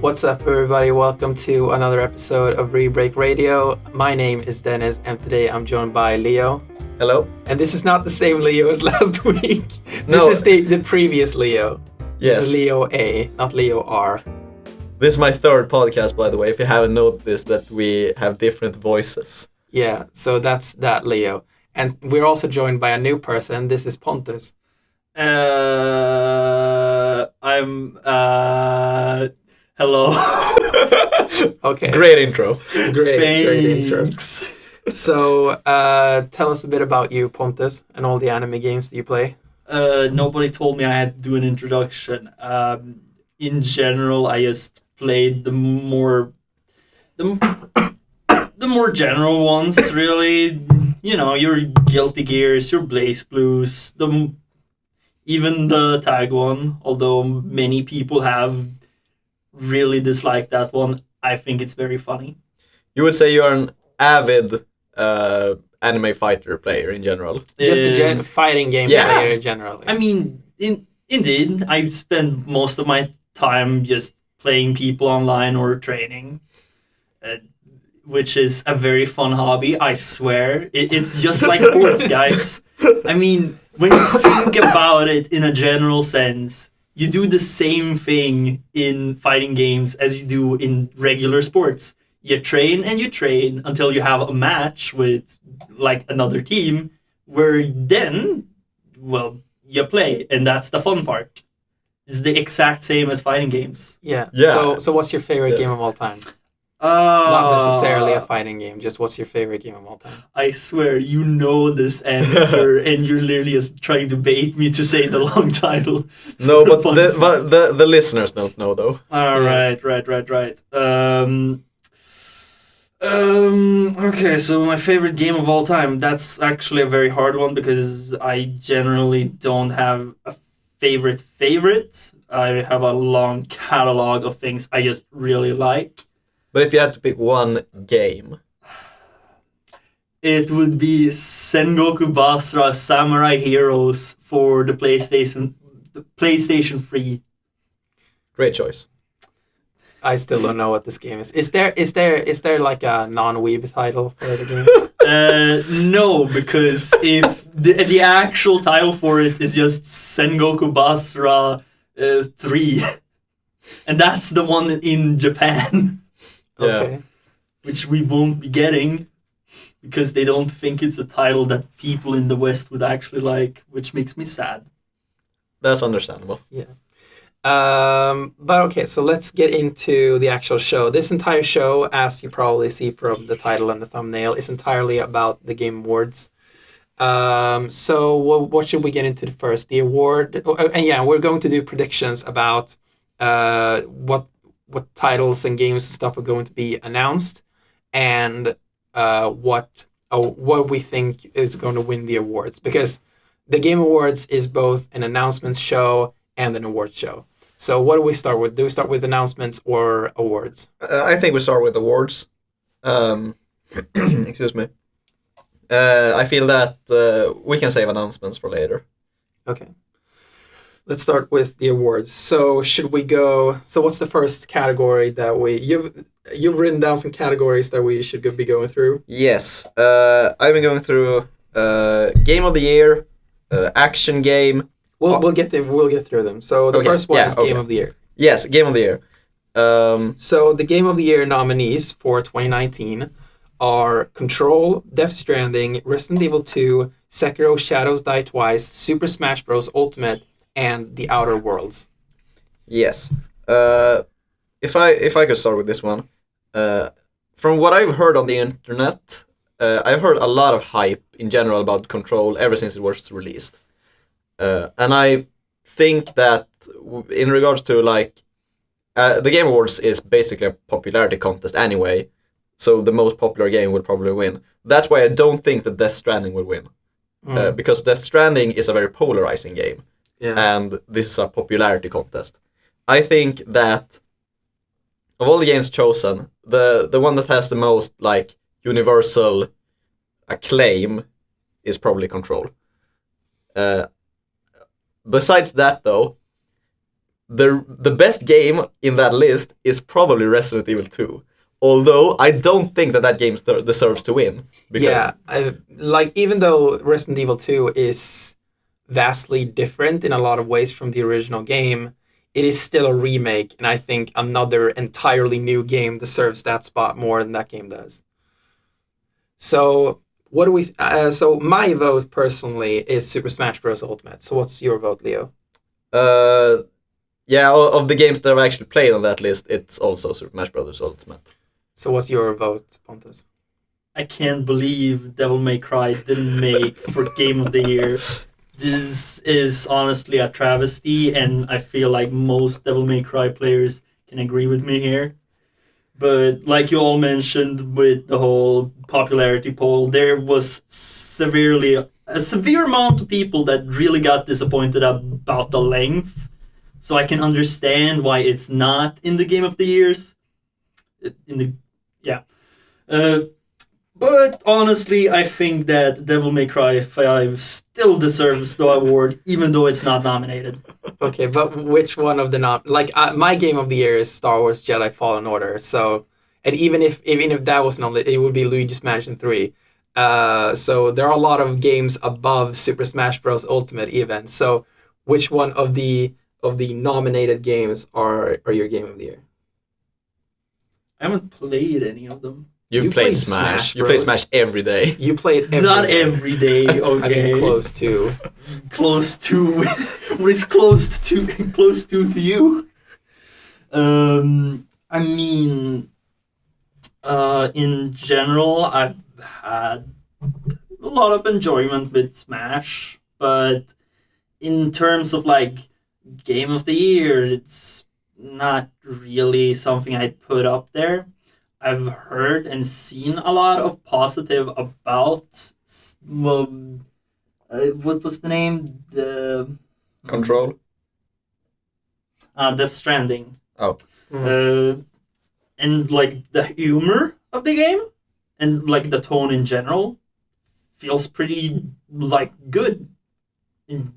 What's up, everybody? Welcome to another episode of Rebreak Radio. My name is Dennis, and today I'm joined by Leo. Hello. And this is not the same Leo as last week. No. This is the previous Leo. Yes. This is Leo A, not Leo R. This is my third podcast, by the way, if you haven't noticed that we have different voices. Yeah, so that's that Leo. And we're also joined by a new person. This is Pontus. Hello. Okay. Great intro. Great intro. So, tell us a bit about you, Pontus, and all the anime games that you play. Nobody told me I had to do an introduction. In general, I just played the more general ones, really. You know, your Guilty Gears, your Blaze Blues, even the Tag one, although many people have really disliked that one. I think it's very funny. You would say you're an avid anime fighter player in general. Just a fighting game player generally. I mean, indeed, I spend most of my time just playing people online or training, which is a very fun hobby, I swear. It's just like sports, guys. I mean, when you think about it in a general sense, you do the same thing in fighting games as you do in regular sports. You train and you train until you have a match with like another team where then, well, you play, and that's the fun part. It's the exact same as fighting games. Yeah. Yeah. So what's your favorite game of all time? Not necessarily a fighting game, just what's your favorite game of all time? I swear, you know this answer, and you're literally just trying to bait me to say the long title. No, but the listeners don't know, though. Right. Okay, so my favorite game of all time, that's actually a very hard one because I generally don't have a favorite. I have a long catalog of things I just really like. But if you had to pick one game... It would be Sengoku Basra Samurai Heroes for the PlayStation 3. Great choice. I still don't know what this game is. Is there like a non-weeb title for the game? No, because if the actual title for it is just Sengoku Basra 3, and that's the one in Japan. Okay. Yeah. Which we won't be getting because they don't think it's a title that people in the West would actually like, which makes me sad. That's understandable. Yeah. But okay, so let's get into the actual show. This entire show, as you probably see from the title and the thumbnail, is entirely about the Game Awards. So what should we get into first? The award, and yeah, we're going to do predictions about what titles and games and stuff are going to be announced, and what we think is going to win the awards. Because the Game Awards is both an announcements show and an awards show. So what do we start with? Do we start with announcements or awards? I think we start with awards. Excuse me. I feel that we can save announcements for later. Okay. Let's start with the awards. So should we go... So what's the first category that You've written down some categories that we should be going through? Yes. I've been going through Game of the Year, Action Game... We'll get through them. So the first one is Game of the Year. Yes, Game of the Year. So the Game of the Year nominees for 2019 are Control, Death Stranding, Resident Evil 2, Sekiro Shadows Die Twice, Super Smash Bros. Ultimate, and The Outer Worlds. Yes. If I could start with this one, from what I've heard on the internet, I've heard a lot of hype in general about Control ever since it was released. And I think that in regards to the Game Awards is basically a popularity contest anyway, so the most popular game will probably win. That's why I don't think that Death Stranding will win, because Death Stranding is a very polarizing game, and this is a popularity contest. I think that of all the games chosen, the one that has the most universal acclaim is probably Control. Besides that, though, the best game in that list is probably Resident Evil 2. Although I don't think that game deserves to win. Yeah, like even though Resident Evil 2 is vastly different in a lot of ways from the original game, it is still a remake, and I think another entirely new game deserves that spot more than that game does. So what do we? So my vote personally is Super Smash Bros. Ultimate. So what's your vote, Leo? Yeah, of the games that I've actually played on that list, it's also Super Smash Bros. Ultimate. So what's your vote, Pontus? I can't believe Devil May Cry didn't make for Game of the Year. This is honestly a travesty, and I feel like most Devil May Cry players can agree with me here. But like you all mentioned with the whole popularity poll, there was a severe amount of people that really got disappointed about the length. So I can understand why it's not in the Game of the Years. But honestly, I think that Devil May Cry 5 still deserves the award, even though it's not nominated. Okay, but which one of the my Game of the Year is Star Wars Jedi Fallen Order. So, and even if that was not, it would be Luigi's Mansion 3. So there are a lot of games above Super Smash Bros. Ultimate even. So, which one of the nominated games are your Game of the Year? I haven't played any of them. You played Smash. You play Smash every day. You played every Not day. every day, okay. I mean, close to. Close to. What is close to you? I mean, in general, I've had a lot of enjoyment with Smash, but in terms of like Game of the Year, it's not really something I'd put up there. I've heard and seen a lot of positive about, what was the name? Control? Death Stranding. Oh. And like the humor of the game and like the tone in general feels pretty like good. And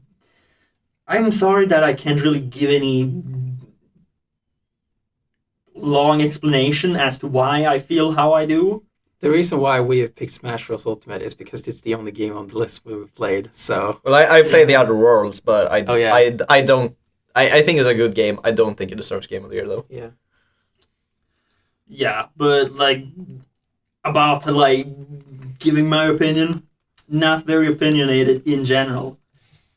I'm sorry that I can't really give any long explanation as to why I feel how I do. The reason why we have picked Smash Bros. Ultimate is because it's the only game on the list we've played. So well, I played the Outer Worlds, but I don't. I think it's a good game. I don't think it deserves Game of the Year though. Yeah. Yeah, but like about like giving my opinion, not very opinionated in general.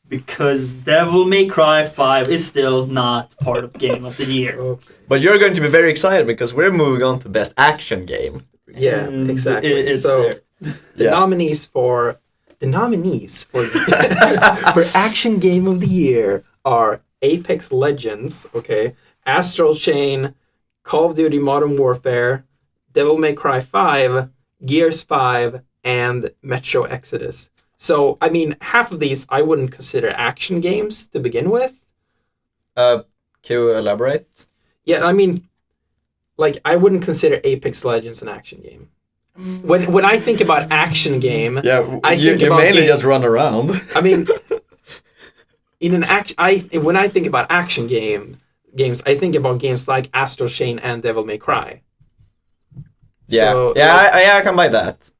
Because Devil May Cry 5 is still not part of Game of the Year. Okay. But you're going to be very excited because we're moving on to Best Action Game. Yeah, exactly. It's so there. the nominees for for Action Game of the Year are Apex Legends, okay, Astral Chain, Call of Duty Modern Warfare, Devil May Cry 5, Gears 5, and Metro Exodus. So, I mean, half of these I wouldn't consider action games to begin with. Can you elaborate? Yeah, I mean, like, I wouldn't consider Apex Legends an action game. When I think about action game, you mainly just run around. I mean, when I think about action games, I think about games like Astral Chain and Devil May Cry. Yeah, So, I can buy that.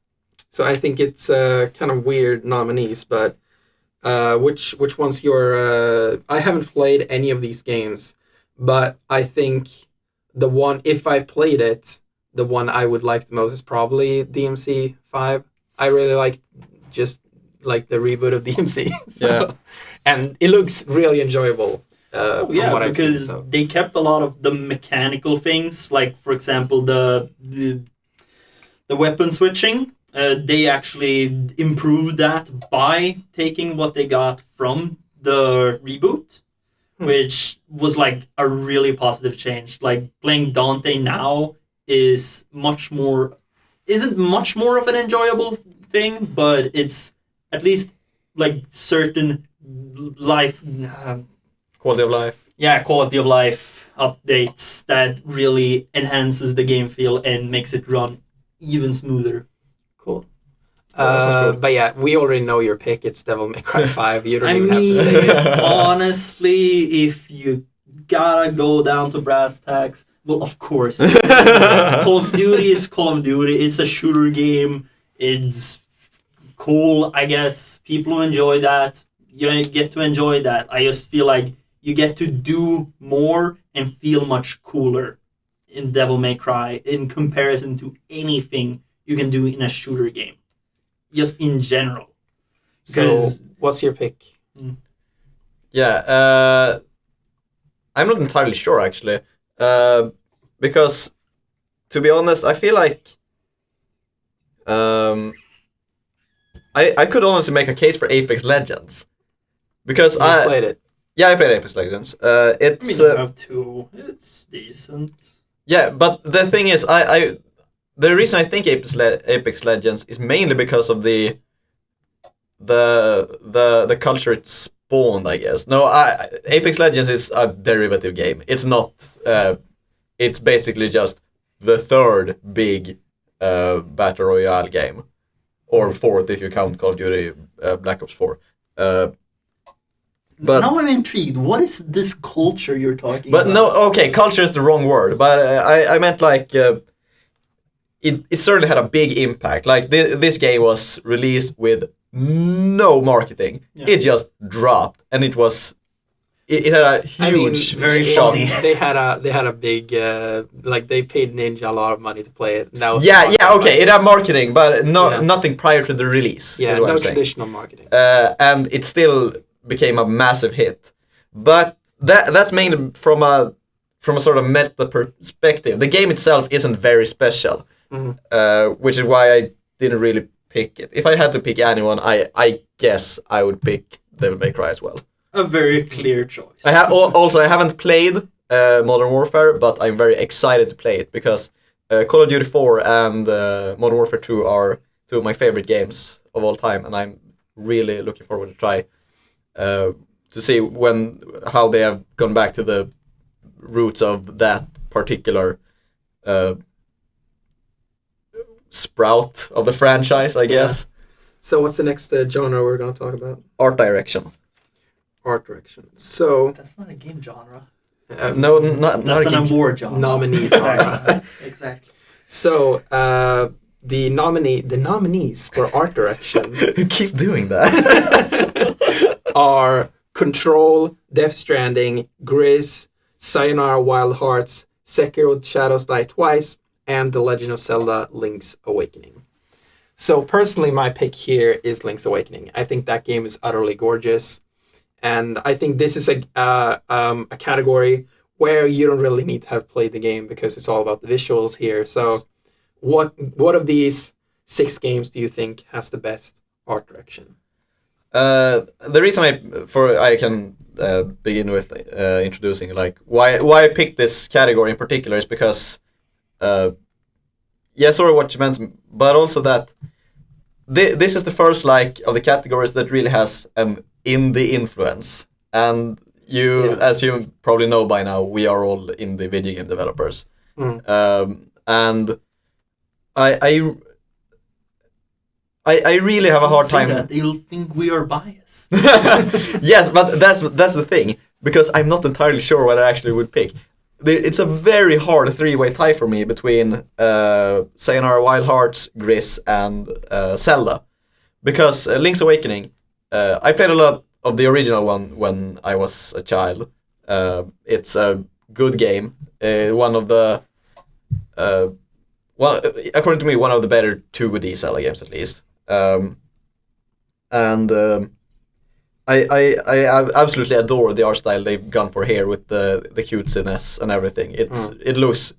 So I think it's kind of weird nominees, but which one's your? I haven't played any of these games, but I think the one, if I played it, the one I would like the most is probably DMC 5. I really like just like the reboot of DMC. So, Yeah. And it looks really enjoyable. From what I've seen, because so. they kept a lot of the mechanical things, like for example the weapon switching. They actually improved that by taking what they got from the reboot, which was like a really positive change. Like playing Dante now isn't much more of an enjoyable thing, but it's at least like certain life Quality of life. quality of life updates that really enhances the game feel and makes it run even smoother. Cool. that sounds good. But yeah, we already know your pick. It's Devil May Cry 5. You don't I even have to say mean, it. honestly, if you gotta go down to brass tacks. Well, of course, Call of Duty is Call of Duty. It's a shooter game. It's cool, I guess. People who enjoy that, you get to enjoy that. I just feel like you get to do more and feel much cooler in Devil May Cry in comparison to anything you can do in a shooter game. Just in general. So, what's your pick? Yeah, I'm not entirely sure actually, because to be honest, I feel like I could honestly make a case for Apex Legends because You played it. Yeah, I played Apex Legends. It's I have two. It's decent. yeah, but the thing is, the reason I think Apex Legends is mainly because of the culture it spawned, I guess. No, Apex Legends is a derivative game. It's not. It's basically just the third big battle royale game, or fourth if you count Call of Duty Black Ops 4. But now I'm intrigued. What is this culture you're talking but about? no, okay, culture is the wrong word. But I meant like it certainly had a big impact. Like this game was released with no marketing. Yeah. It just dropped, and it had a huge, very shock. funny. They had a big like they paid Ninja a lot of money to play it. That was Yeah, okay, it had marketing, but Yeah. nothing prior to the release. Yeah, is what no I'm saying. traditional marketing. And it still became a massive hit. But that's mainly from a sort of meta perspective. The game itself isn't very special, which is why I didn't really pick it. If I had to pick anyone, I guess I would pick Devil May Cry as well. A very clear choice. I haven't played Modern Warfare, but I'm very excited to play it because Call of Duty 4 and Modern Warfare 2 are two of my favorite games of all time, and I'm really looking forward to try to see how they have gone back to the roots of that particular sprout of the franchise, I guess. So what's the next genre we're going to talk about? Art direction. Art direction. So That's not a game genre. No, not That's a an game. award genre. nominees. Exactly. Exactly. So the nominees for art direction Keep doing that. are Control, Death Stranding, Grizz, Sayonara Wild Hearts, Sekiro Shadows Die Twice, and The Legend of Zelda Link's Awakening. So personally, my pick here is Link's Awakening. I think that game is utterly gorgeous. And I think this is a category where you don't really need to have played the game because it's all about the visuals here. So what of these 6 games do you think has the best art direction? The reason I can begin with introducing like why I picked this category in particular is because sort of what you meant, but also that this is the first like of the categories that really has an indie influence, and as you probably know by now, we are all indie video game developers, and I really have a hard time. That they'll think we are biased. Yes, but that's the thing, because I'm not entirely sure what I actually would pick. It's a very hard 3-way tie for me between Sayonara Wild Hearts, Grizz, and Zelda, because Link's Awakening, I played a lot of the original one when I was a child. It's a good game, one of the according to me, one of the better 2D Zelda games at least. I absolutely adore the art style they've gone for here with the cutesiness and everything. It looks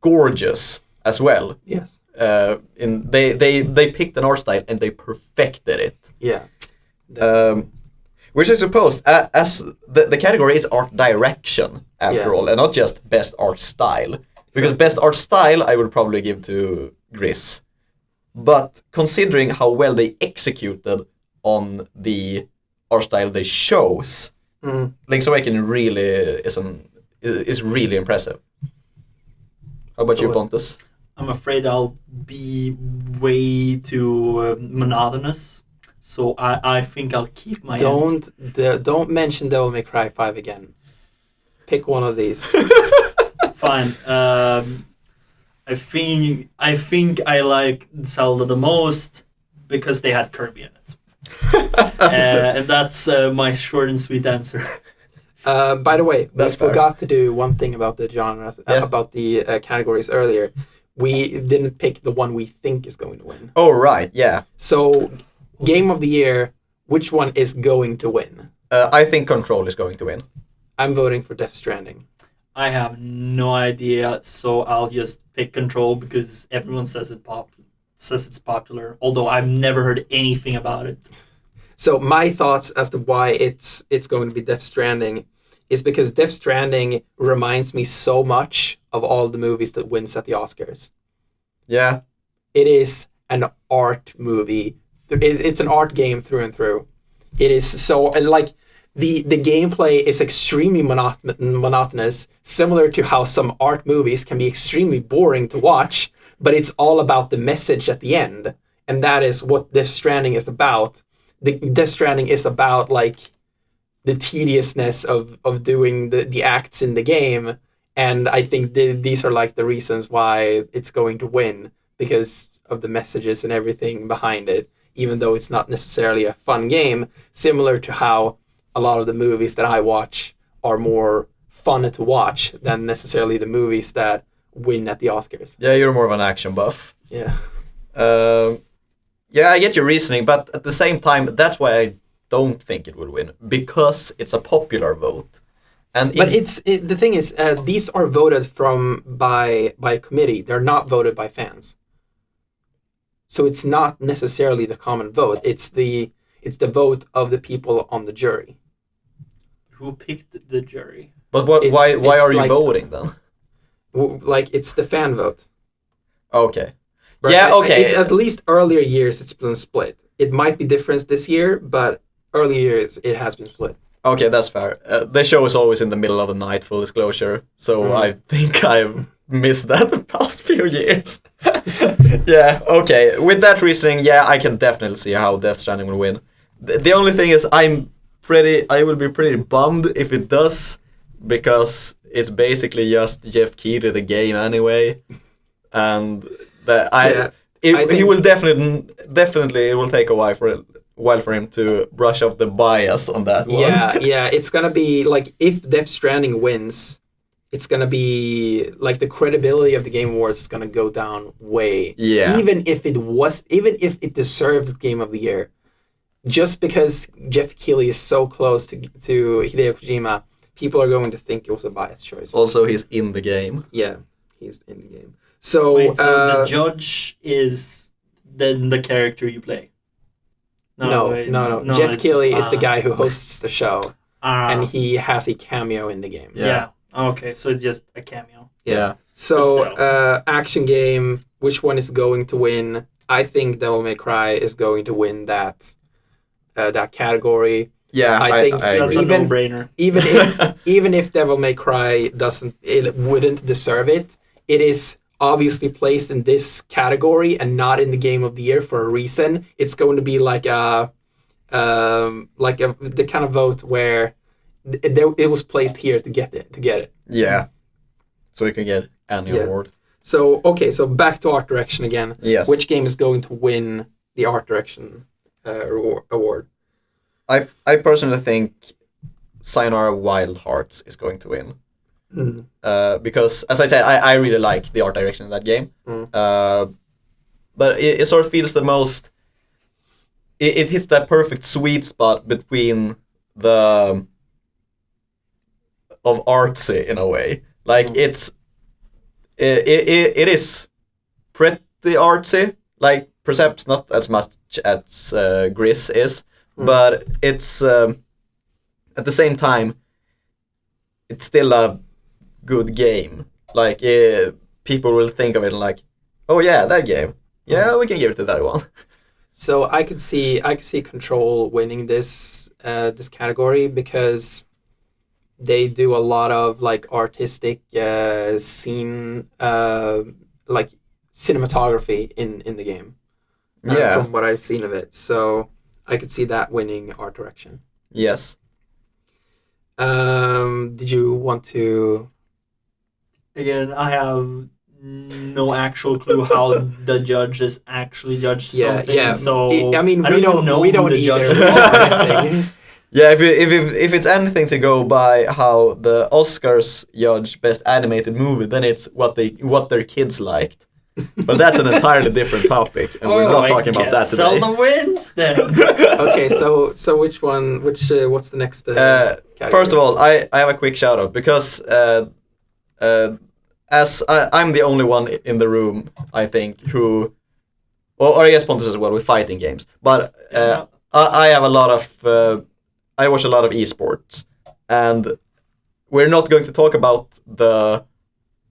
gorgeous as well. Yes. They picked an art style and they perfected it. Yeah. Which I suppose as the category is art direction after all, and not just best art style. Because best art style I would probably give to Grizz. But considering how well they executed on the art style they chose, Link's Awakening really is really impressive. How about you, Pontus? I'm afraid I'll be way too monotonous, so I think I'll keep my answer. Don't mention Devil May Cry 5 again. Pick one of these. Fine. I think I like Zelda the most because they had Kirby in it. And that's my short and sweet answer. By the way, we That's fair. forgot to do one thing about the genres, Yeah. about the categories earlier. We didn't pick the one we think is going to win. Oh, right, yeah. So, Game of the Year, which one is going to win? I think Control is going to win. I'm voting for Death Stranding. I have no idea, so I'll just pick Control because everyone says it's popular. Although I've never heard anything about it. So my thoughts as to why it's going to be Death Stranding is because Death Stranding reminds me so much of all the movies that wins at the Oscars. Yeah. It is an art movie. It's an art game through and through. It is so like the gameplay is extremely monotonous, similar to how some art movies can be extremely boring to watch, but it's all about the message at the end, and that is what Death Stranding is about. The Death Stranding is about like the tediousness of doing the acts in the game, and I think these are like the reasons why it's going to win, because of the messages and everything behind it, even though it's not necessarily a fun game, similar to how a lot of the movies that I watch are more fun to watch than necessarily the movies that win at the Oscars. Yeah, you're more of an action buff. Yeah. Yeah, I get your reasoning, but at the same time, that's why I don't think it will win, because it's a popular vote. And But the thing is, these are voted by committee. They're not voted by fans. So it's not necessarily the common vote. It's the vote of the people on the jury. Who picked the jury? But what? Why it's are you like- voting then? Like, it's the fan vote. Okay. Right? Yeah. Okay. It's at least earlier years it's been split. It might be different this year, but earlier years it has been split. Okay, that's fair. The show is always in the middle of the night, full disclosure. So I think I've missed that the past few years. Yeah, okay. With that reasoning, yeah, I can definitely see how Death Stranding will win. The only thing is I will be pretty bummed if it does, because it's basically just Jeff Keighley the game anyway. And he will definitely it will take a while for him to brush off the bias on that one. Yeah, it's gonna be like, if Death Stranding wins, it's gonna be like the credibility of the Game Awards is gonna go down way. Yeah. Even if it deserved Game of the Year, just because Jeff Keighley is so close to Hideo Kojima, people are going to think it was a biased choice. Also, he's in the game. Yeah, he's in the game. So, Wait, so the judge is then the character you play? No. Jeff it's Keighley just- is the guy who hosts the show, and and he has a cameo in the game. yeah. Okay, so it's just a cameo. Yeah. So, But still. action game, which one is going to win? I think Devil May Cry is going to win that category. Yeah, I think That's a Even- no-brainer. Even if Devil May Cry wouldn't deserve it, it is obviously placed in this category and not in the Game of the Year for a reason. It's going to be like the kind of vote where it was placed here to get it. Yeah. So you can get any Yeah. award. So okay, so back to art direction again. Yes. Which game is going to win the art direction award? I personally think Sayonara Wild Hearts is going to win. Mm. Because, as I said, I really like the art direction of that game. Mm. But it sort of feels the most... It hits that perfect sweet spot between the... of artsy, in a way. Like, it is pretty artsy. Like, perhaps not as much as Gris is. But it's... at the same time, it's still a good game. Like, people will think of it like, oh yeah, that game. Yeah, we can give it to that one. So I could see Control winning this category because they do a lot of like artistic scene like cinematography in the game. Yeah. From what I've seen of it, so I could see that winning art direction. Yes. Did you want to? Again, I have no actual clue how the judges actually judge Yeah, something. yeah. So I mean, I we don't don't even know we who don't the either. judges We're are. guessing. Yeah, if it's anything to go by how the Oscars judge best animated movie, then it's what their kids liked. But that's an entirely different topic, and we're not talking about that today. Zelda wins then. Okay, so which one? What's the next? Category? First of all, I have a quick shout out because as I'm the only one in the room, I think, who, or I guess Pontus as well, with fighting games. But I have a lot of, I watch a lot of esports, and we're not going to talk about the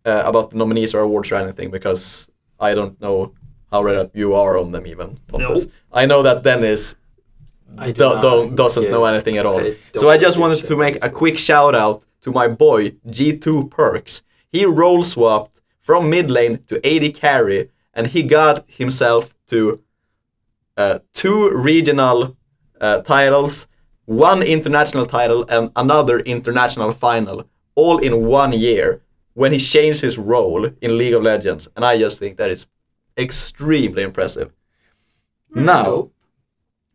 nominees or awards or anything because I don't know how read up you are on them even, Pontus. Nope. I know that Dennis doesn't know anything at all. So I just wanted to make a quick shout out to my boy G2 Perks. He roll swapped from mid lane to AD carry, and he got himself to 2 regional titles, 1 international title, and another international final, all in 1 year, when he changed his role in League of Legends. And I just think that is extremely impressive. Now,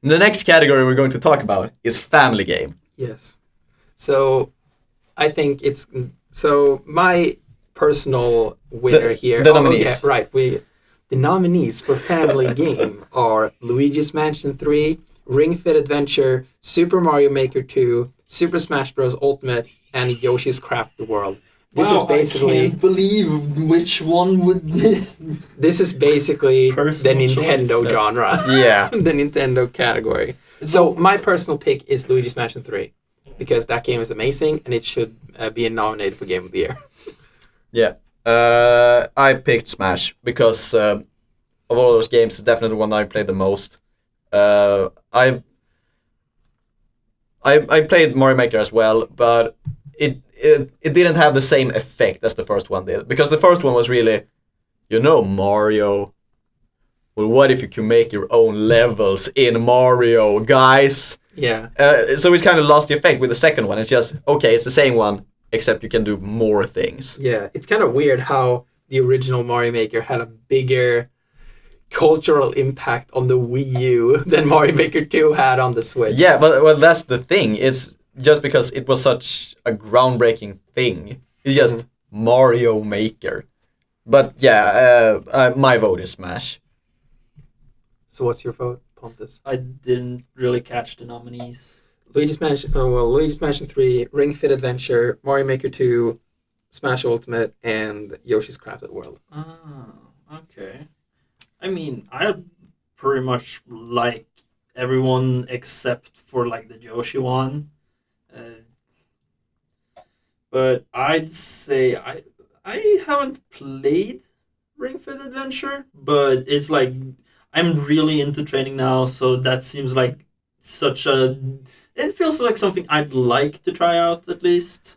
the next category we're going to talk about is family game. Yes. So I think it's my personal winner here. The nominees. Yeah, right. The nominees for family game are Luigi's Mansion 3, Ring Fit Adventure, Super Mario Maker 2, Super Smash Bros. Ultimate, and Yoshi's Crafted World. This is basically. I can't believe which one would miss. This is basically Personal the Nintendo choice. genre. Yeah. The Nintendo category. So my personal pick is Luigi's Mansion 3 because that game is amazing and it should be nominated for Game of the Year. Yeah. I picked Smash because of all those games, it's definitely the one I played the most. I played Mario Maker as well, but it didn't have the same effect as the first one did. Because the first one was really, Mario. Well, what if you can make your own levels in Mario, guys? Yeah. So it kind of lost the effect with the second one. It's just, okay, it's the same one, except you can do more things. Yeah, it's kind of weird how the original Mario Maker had a bigger cultural impact on the Wii U than Mario Maker 2 had on the Switch. Yeah, but well, that's the thing. It's just because it was such a groundbreaking thing. It's just Mario Maker. But yeah, my vote is Smash. So what's your vote, Pontus? I didn't really catch the nominees. Luigi's Mansion 3, Ring Fit Adventure, Mario Maker 2, Smash Ultimate, and Yoshi's Crafted World. Ah, okay. I mean, I pretty much like everyone except for like the Yoshi one. But I'd say I haven't played Ring Fit Adventure, but it's like I'm really into training now, so that seems like it feels like something I'd like to try out at least.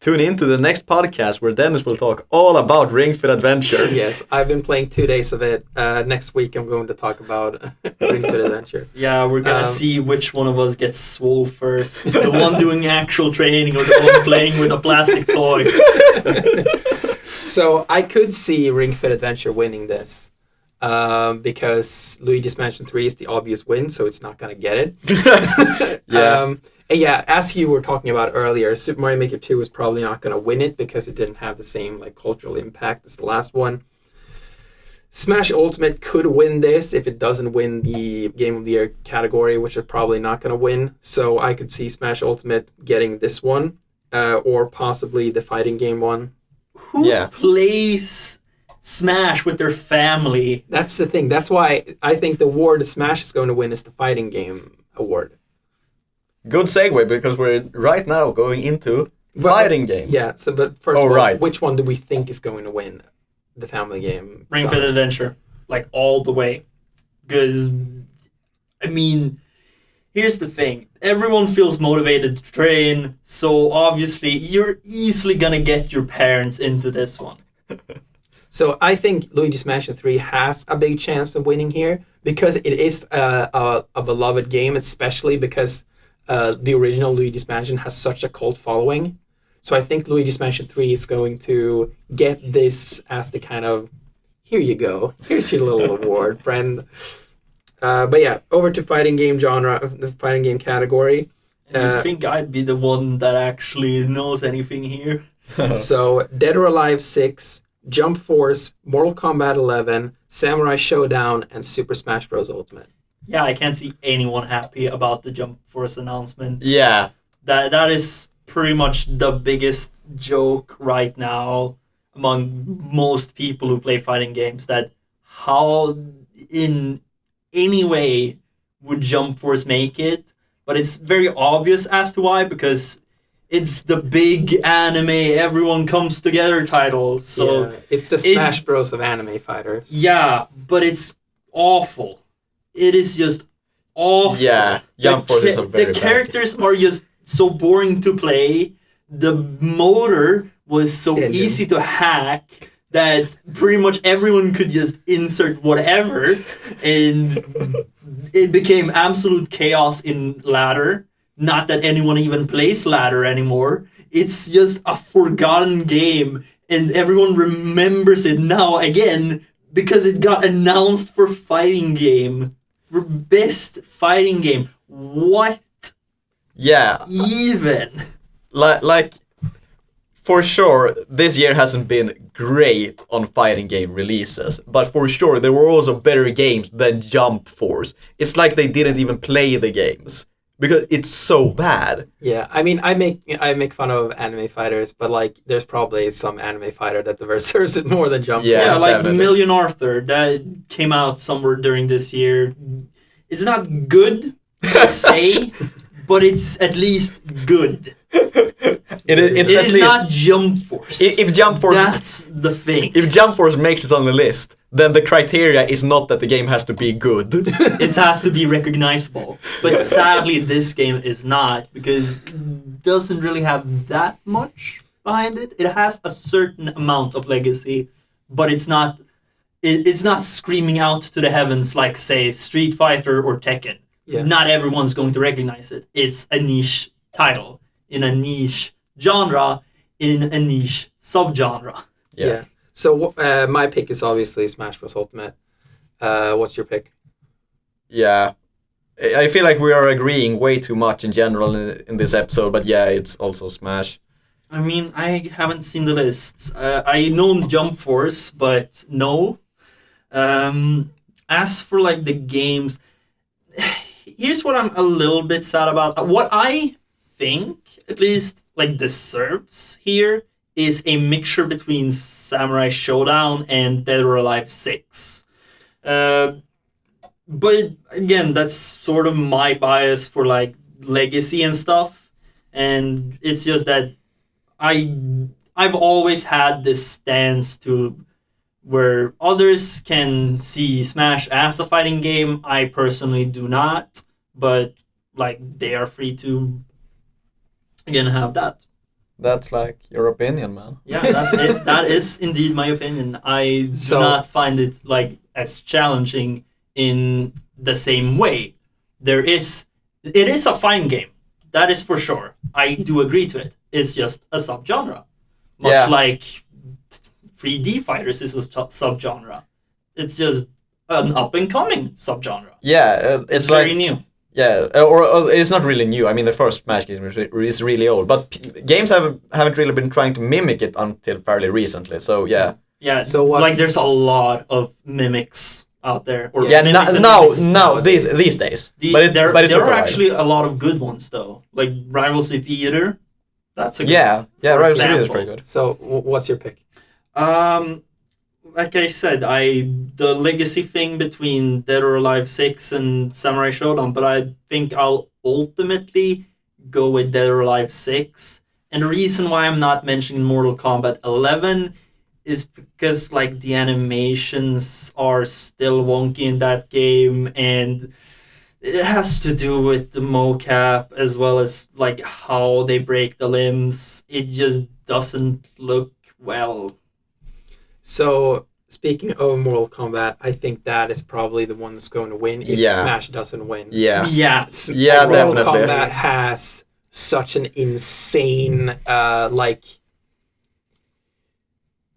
Tune in to the next podcast where Dennis will talk all about Ring Fit Adventure. Yes, I've been playing 2 days of it. Next week I'm going to talk about Ring Fit Adventure. Yeah, we're gonna see which one of us gets swole first. The one doing actual training or the one playing with a plastic toy. So I could see Ring Fit Adventure winning this. Because Luigi's Mansion 3 is the obvious win, so it's not going to get it. Yeah. And yeah, as you were talking about earlier, Super Mario Maker 2 is probably not going to win it because it didn't have the same like cultural impact as the last one. Smash Ultimate could win this if it doesn't win the Game of the Year category, which it's probably not going to win. So I could see Smash Ultimate getting this one, or possibly the fighting game one. Who plays Smash with their family? That's the thing. That's why I think the award Smash is going to win is the fighting game award. Good segue, because we're right now going into fighting game. Yeah, but first of all, which one do we think is going to win the family game? Ring Fit Adventure. Like, all the way. Because, I mean, here's the thing. Everyone feels motivated to train, so obviously you're easily gonna get your parents into this one. So I think Luigi's Mansion 3 has a big chance of winning here because it is a beloved game, especially because the original Luigi's Mansion has such a cult following. So I think Luigi's Mansion 3 is going to get this as the kind of, here you go, here's your little award, friend. But yeah, over to fighting game genre, the fighting game category. And you'd think I'd be the one that actually knows anything here. So Dead or Alive 6, Jump Force, Mortal Kombat 11, Samurai Showdown, and Super Smash Bros. Ultimate. Yeah, I can't see anyone happy about the Jump Force announcement. Yeah. That is pretty much the biggest joke right now among most people who play fighting games, that how in any way would Jump Force make it? But it's very obvious as to why, because it's the big anime everyone comes together title. So yeah, it's the Smash Bros. Of anime fighters. Yeah, but it's awful. It is just awful. Yeah, Jump Force is a very the bad characters are just so boring to play. The motor was so easy to hack that pretty much everyone could just insert whatever, and it became absolute chaos in ladder. Not that anyone even plays ladder anymore. It's just a forgotten game, and everyone remembers it now again because it got announced for fighting game. For best fighting game. What? Yeah. Even? Like, for sure, this year hasn't been great on fighting game releases, but for sure, there were also better games than Jump Force. It's like they didn't even play the games, because it's so bad. Yeah, I mean, I make fun of anime fighters, but like, there's probably some anime fighter that deserves it more than Jump Yeah, Force. Yeah, like definitely. Million Arthur, that came out somewhere during this year. It's not good, per se, but it's at least good. It It is not Jump Force. If Jump Force, That's the thing. if Jump Force makes it on the list, then the criteria is not that the game has to be good. It has to be recognizable. But sadly, this game is not, because it doesn't really have that much behind it. It has a certain amount of legacy, but it's not screaming out to the heavens like, say, Street Fighter or Tekken. Yeah. Not everyone's going to recognize it. It's a niche title in a niche genre in a niche subgenre. Yeah. So my pick is obviously Smash Bros. Ultimate. What's your pick? Yeah. I feel like we are agreeing way too much in general in this episode, but yeah, it's also Smash. I mean, I haven't seen the lists. I know Jump Force, but no. As for like the games, here's what I'm a little bit sad about. What I think, at least, like deserves here is a mixture between Samurai Showdown and Dead or Alive 6. But again, that's sort of my bias for like legacy and stuff, and it's just that I've always had this stance to where others can see Smash as a fighting game. I personally do not, but like they are free to again have that. That's like your opinion, man. Yeah, that's it. That is indeed my opinion. I do not find it like as challenging in the same way. It is a fine game. That is for sure. I do agree to it. It's just a subgenre. Much like 3D Fighters is a subgenre. It's just an up-and-coming subgenre. Yeah, it's like... very new. Yeah, or it's not really new. I mean, the first Smash game is really old, but games haven't really been trying to mimic it until fairly recently. So yeah. Yeah. So like there's a lot of mimics out there. Or mimics now these days. There are actually a lot of good ones though. Like Rivalry Theater. That's a good one, Rivalry Theater is pretty good. So what's your pick? Like I said, the legacy thing between Dead or Alive 6 and Samurai Showdown, but I think I'll ultimately go with Dead or Alive 6. And the reason why I'm not mentioning Mortal Kombat 11 is because like the animations are still wonky in that game, and it has to do with the mocap as well as like how they break the limbs. It just doesn't look well. So speaking of Mortal Kombat, I think that is probably the one that's going to win if Yeah. Smash doesn't win. Yeah. Yeah. Yeah, Mortal definitely. Kombat has such an insane, like,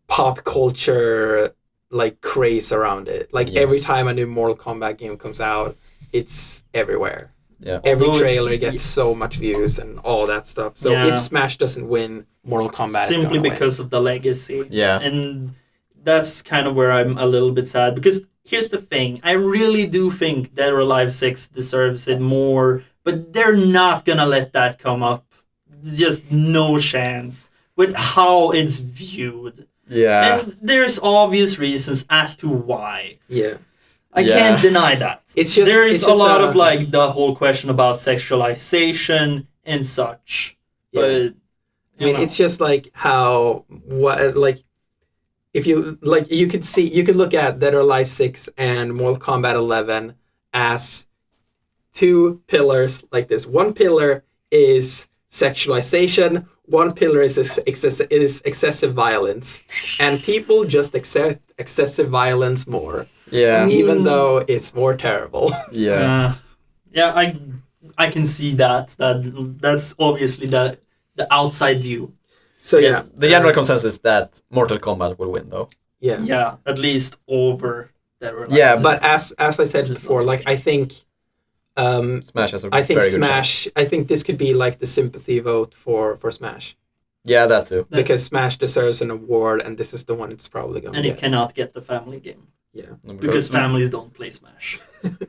pop culture, like, craze around it. Like, every Yes. time a new Mortal Kombat game comes out, it's everywhere. Yeah. Every Although it's- trailer gets so much views and all that stuff. So Yeah. if Smash doesn't win, Mortal Kombat is Simply gonna because of the legacy. Yeah. And that's kind of where I'm a little bit sad, because here's the thing. I really do think Dead or Alive 6 deserves it more, but they're not gonna let that come up. Just no chance with how it's viewed. Yeah. And there's obvious reasons as to why. win. Yeah. I Yeah. can't deny that. It's just- There's it's a just lot a- of like the whole question about sexualization and such. Yeah. But I mean, it's just like how what like if you like you could look at Dead or Alive 6 and Mortal Kombat 11 as two pillars like this. One pillar is sexualization. One pillar is excessive violence, and people just accept excessive violence more, Yeah. even though it's more terrible. Yeah. yeah, I can see that. That's obviously the outside view. So Yes, yeah, the general consensus is that Mortal Kombat will win, though. yeah. Yeah, at least over Dead or Alive Yeah, 6. But as I said Which is before, like I think. Smash has a I think very good chance. Smash. I think this could be like the sympathy vote for Smash Yeah, that too. because Smash deserves an award, and this is the one it's probably going to and get. it cannot get the family game Yeah, because families don't play Smash.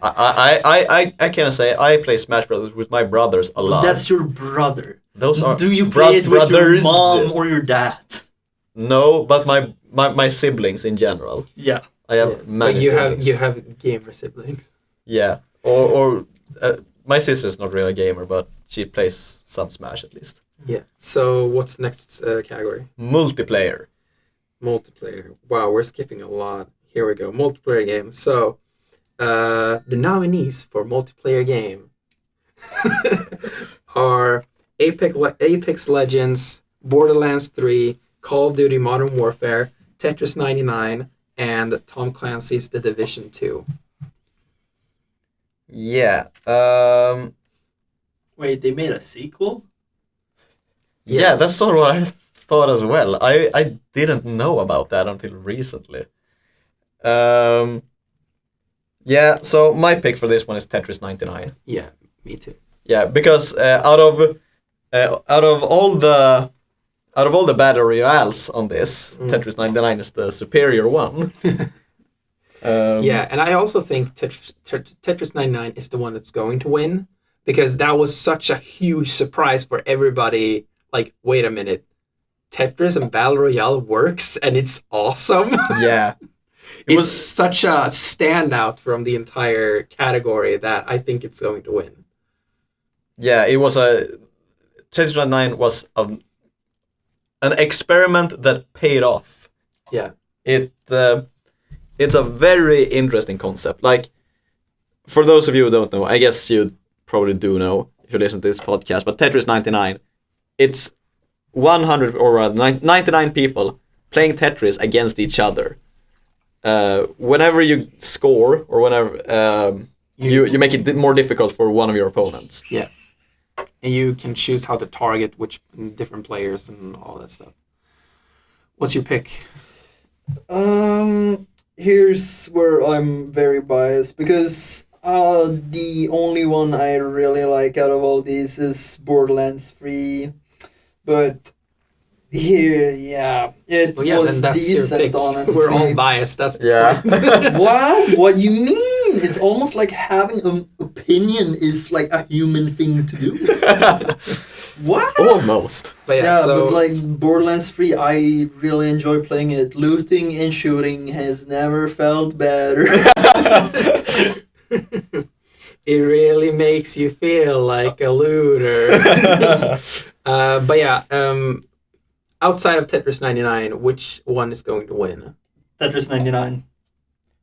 I can say I play Smash Brothers with my brothers a lot. That's your brother. Those are Do you play it with your brothers. mom or your dad? No, but my siblings in general. Yeah. I have yeah. many But you siblings. have gamer siblings. Yeah, or my sister's not really a gamer, but she plays some Smash at least. Yeah. So what's the next category? Multiplayer. Multiplayer. Wow, we're skipping a lot. Here we go. Multiplayer game. So the nominees for multiplayer game are Apex Legends, Borderlands 3, Call of Duty Modern Warfare, Tetris 99, and Tom Clancy's The Division 2. Yeah. Wait, they made a sequel? Yeah, that's sort of what I thought as well. I didn't know about that until recently. Yeah, so my pick for this one is Tetris 99. Yeah, me too. Yeah, because out of all the battle royales on this, Tetris 99 is the superior one. Yeah, and I also think Tetris 99 is the one that's going to win because that was such a huge surprise for everybody. Like, wait a minute, Tetris and Battle Royale works and it's awesome. Yeah. It's such a standout from the entire category that I think it's going to win. Yeah, it was Tetris 99 was an experiment that paid off. Yeah. It's a very interesting concept. Like, for those of you who don't know, I guess you probably do know if you listen to this podcast, but Tetris 99, it's 100 or 99 people playing Tetris against each other. Whenever you score or whenever you make it more difficult for one of your opponents. Yeah. And you can choose how to target which different players and all that stuff. What's your pick? Here's where I'm very biased because the only one I really like out of all these is Borderlands 3. But here, yeah, it Well, yeah, was then that's your decent, pick. honestly. We're all biased. That's the Yeah. point. What? What you mean? It's almost like having an opinion is like a human thing to do. What? Almost. But Yeah, so but like Borderlands 3, I really enjoy playing it. Looting and shooting has never felt better. it really makes you feel like a looter. But yeah, outside of Tetris 99, which one is going to win? Tetris 99.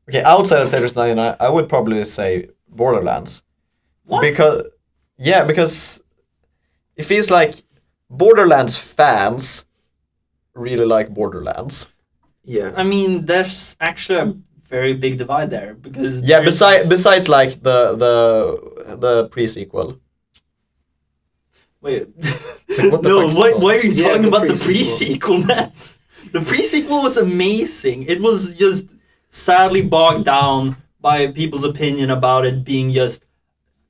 Okay, outside of Tetris 99, I would probably say Borderlands. What? Because it feels like Borderlands fans really like Borderlands. Yeah. I mean, there's actually a very big divide there because Yeah, there's- besides like the pre-sequel. Wait, what the no, fuck is why, it why are you Yeah, talking the about the pre-sequel. pre-sequel, man? The pre-sequel was amazing. It was just sadly bogged down by people's opinion about it being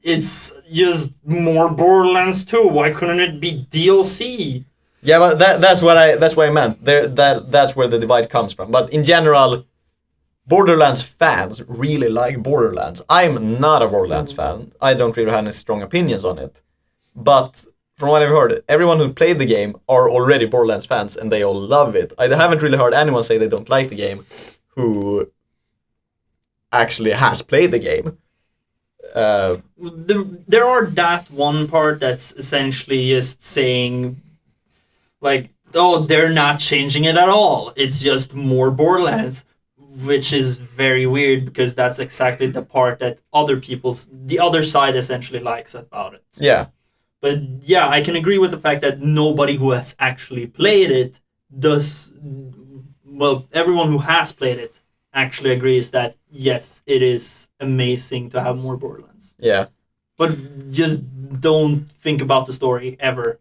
it's just more Borderlands 2. Why couldn't it be DLC? Yeah, but that's what I meant. That's where the divide comes from. But in general, Borderlands fans really like Borderlands. I'm not a Borderlands fan. I don't really have any strong opinions on it. But from what I've heard, everyone who played the game are already Borderlands fans and they all love it. I haven't really heard anyone say they don't like the game who actually has played the game. There are that one part that's essentially just saying, like, oh, they're not changing it at all. It's just more Borderlands, which is very weird because that's exactly the part that the other side essentially likes about it. Yeah. But yeah, I can agree with the fact that nobody who has actually played it does. Well, everyone who has played it actually agrees that yes, it is amazing to have more Borderlands. Yeah. But just don't think about the story ever.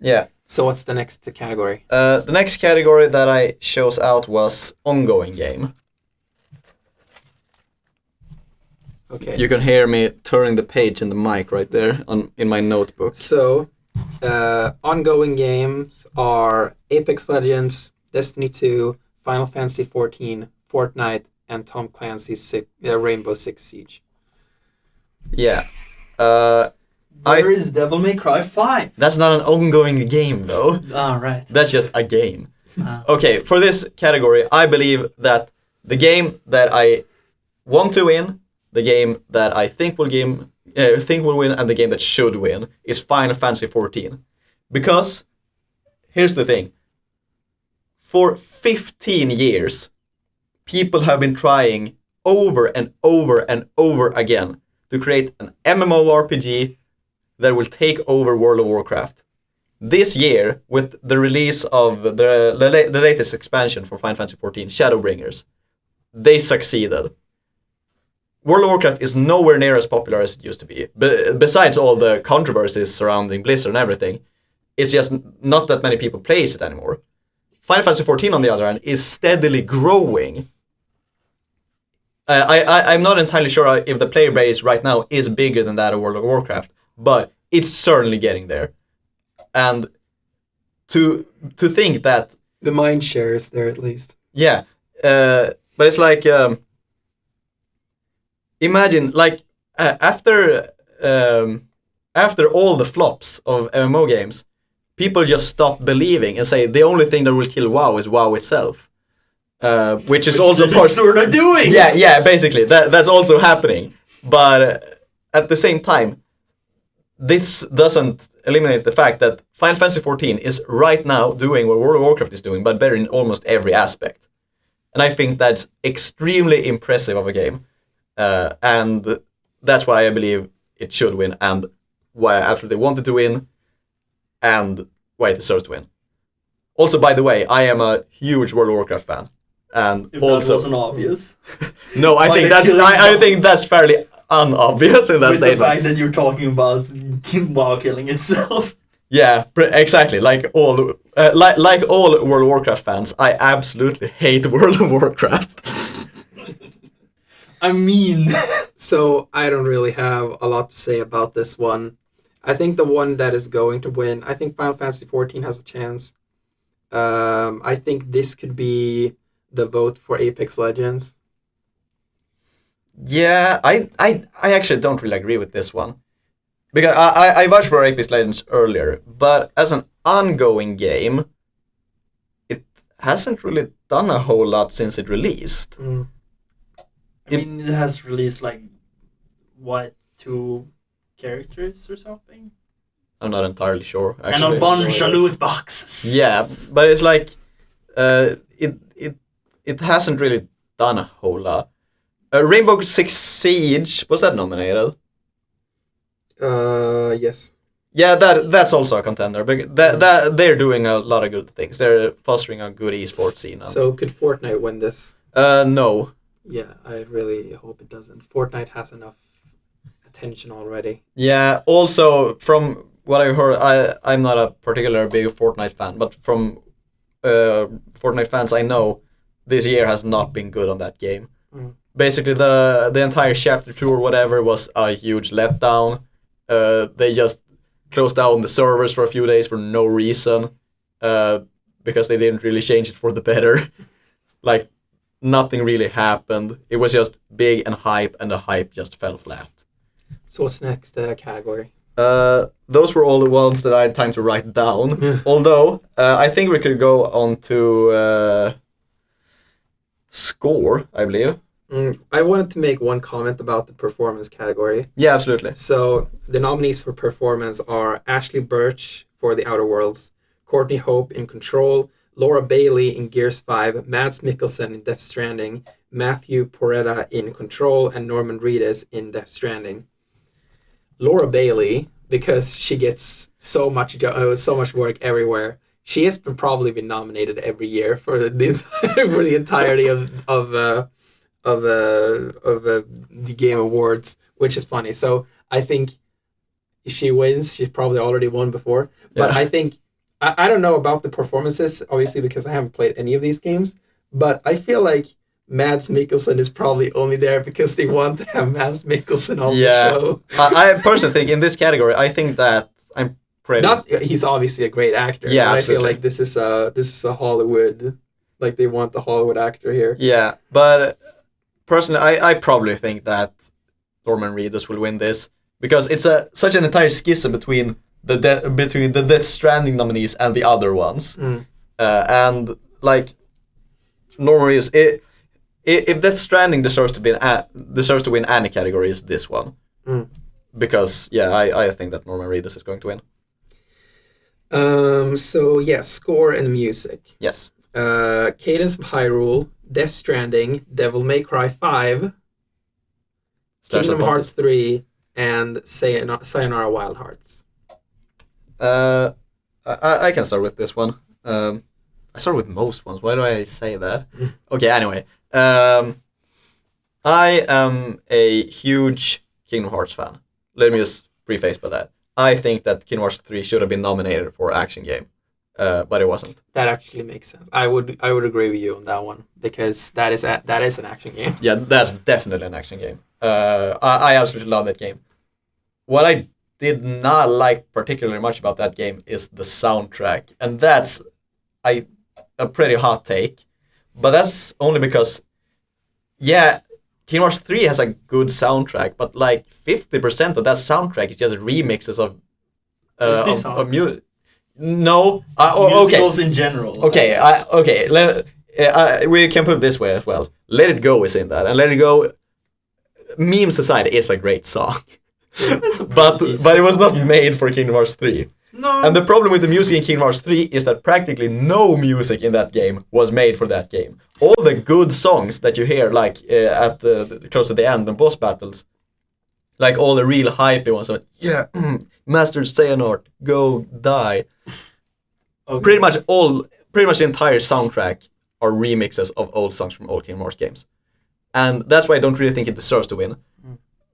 Yeah. So what's the next category? The next category that I chose out was ongoing game. Okay. You can hear me turning the page in the mic right there in my notebook. So, ongoing games are Apex Legends, Destiny 2, Final Fantasy 14, Fortnite, and Tom Clancy's Rainbow Six Siege. Yeah. Where is Devil May Cry 5? That's not an ongoing game though. Ah, right. That's just a game. Ah. Okay, for this category, I believe that the game that I want to win, the game that I think will win, and the game that should win is Final Fantasy 14. Because here's the thing. For 15 years, people have been trying over and over and over again to create an MMORPG that will take over World of Warcraft. This year, with the release of the latest expansion for Final Fantasy XIV, Shadowbringers, they succeeded. World of Warcraft is nowhere near as popular as it used to be. Besides all the controversies surrounding Blizzard and everything, it's just not that many people play it anymore. Final Fantasy XIV, on the other hand, is steadily growing. I'm not entirely sure if the player base right now is bigger than that of World of Warcraft, but it's certainly getting there. And to think that... The mind share is there at least. Yeah, but it's like... imagine, like, after all the flops of MMO games, people just stop believing and say the only thing that will kill WoW is WoW itself. Which is also part... sort of doing. Yeah, basically. That's also happening. But at the same time, this doesn't eliminate the fact that Final Fantasy XIV is right now doing what World of Warcraft is doing, but better in almost every aspect. And I think that's extremely impressive of a game. And that's why I believe it should win, and why I absolutely want it to win, and why it deserves to win. Also, by the way, I am a huge World of Warcraft fan. And If also, that wasn't obvious. no, I Why think they're that's killing I WoW. think that's fairly unobvious in that With the statement. fact that you're talking about WoW killing itself. Yeah, exactly. Like all World of Warcraft fans, I absolutely hate World of Warcraft. I mean, So I don't really have a lot to say about this one. I think the one that is going to win, I think Final Fantasy XIV has a chance. I think this could be the vote for Apex Legends. Yeah, I actually don't really agree with this one. Because I vouched for Apex Legends earlier, but as an ongoing game, it hasn't really done a whole lot since it released. Mm. I mean, it has released like what, 2 characters or something, I'm not entirely sure, actually. and a bunch of loot boxes. Yeah, but it's like it hasn't really done a whole lot. Rainbow Six Siege, was that nominated? Yes. Yeah, that's also a contender. But they're doing a lot of good things. They're fostering a good esports scene. So could Fortnite win this? No. Yeah, I really hope it doesn't. Fortnite has enough attention already. Yeah. Also, from what I've heard, I'm not a particular big Fortnite fan, but from Fortnite fans I know, this year has not been good on that game. Basically, the entire chapter 2 or whatever was a huge letdown. They just closed down the servers for a few days for no reason, because they didn't really change it for the better. Like, nothing really happened. It was just big and hype, and the hype just fell flat. So what's next category? Those were all the ones that I had time to write down. Although, I think we could go on to score, I believe. I wanted to make one comment about the performance category. Yeah, absolutely. So the nominees for performance are Ashley Birch for The Outer Worlds, Courtney Hope in Control, Laura Bailey in Gears 5, Mads Mikkelsen in Death Stranding, Matthew Porretta in Control, and Norman Reedus in Death Stranding. Laura Bailey, because she gets so much work everywhere, she has probably been nominated every year for the entirety of the Game Awards, which is funny. So I think if she wins, she's probably already won before. But Yeah. I think I don't know about the performances, obviously, because I haven't played any of these games. But I feel like Mads Mikkelsen is probably only there because they want to have Mads Mikkelsen on the show. I personally think in this category, I think that I'm pretty. He's obviously a great actor. Yeah, but absolutely. I feel like this is a Hollywood, like they want the Hollywood actor here. Yeah, but personally, I probably think that Norman Reedus will win this because it's such an entire schism between the Death Stranding nominees and the other ones, and like Norman Reedus, if Death Stranding deserves to win any category, is this one, because I think that Norman Reedus is going to win. So yeah, score and music. Yes. Cadence of Hyrule, Death Stranding, Devil May Cry 5, Kingdom Hearts 3, and Sayonara Wild Hearts. I can start with this one. I start with most ones. Why do I say that? Okay, anyway. I am a huge Kingdom Hearts fan. Let me just preface by that. I think that Kingdom Hearts 3 should have been nominated for action game, but it wasn't. That actually makes sense. I would agree with you on that one because that is an action game. Yeah, that's definitely an action game. I absolutely love that game. What I did not like particularly much about that game is the soundtrack, and that's a pretty hot take, but that's only because, yeah, Kingdom Hearts 3 has a good soundtrack, but like 50% of that soundtrack is just remixes of music. No, musicals okay. in general. Okay, we can put it this way as well. Let It Go is in that, and Let It Go, memes aside, is a great song. but it was not made for Kingdom Hearts 3. No. And the problem with the music in Kingdom Hearts 3 is that practically no music in that game was made for that game. All the good songs that you hear, like at the close to the end, the boss battles, like all the real hypey ones, like, Master Xehanort, go die. Okay. Pretty much the entire soundtrack are remixes of old songs from old Kingdom Hearts games, and that's why I don't really think it deserves to win.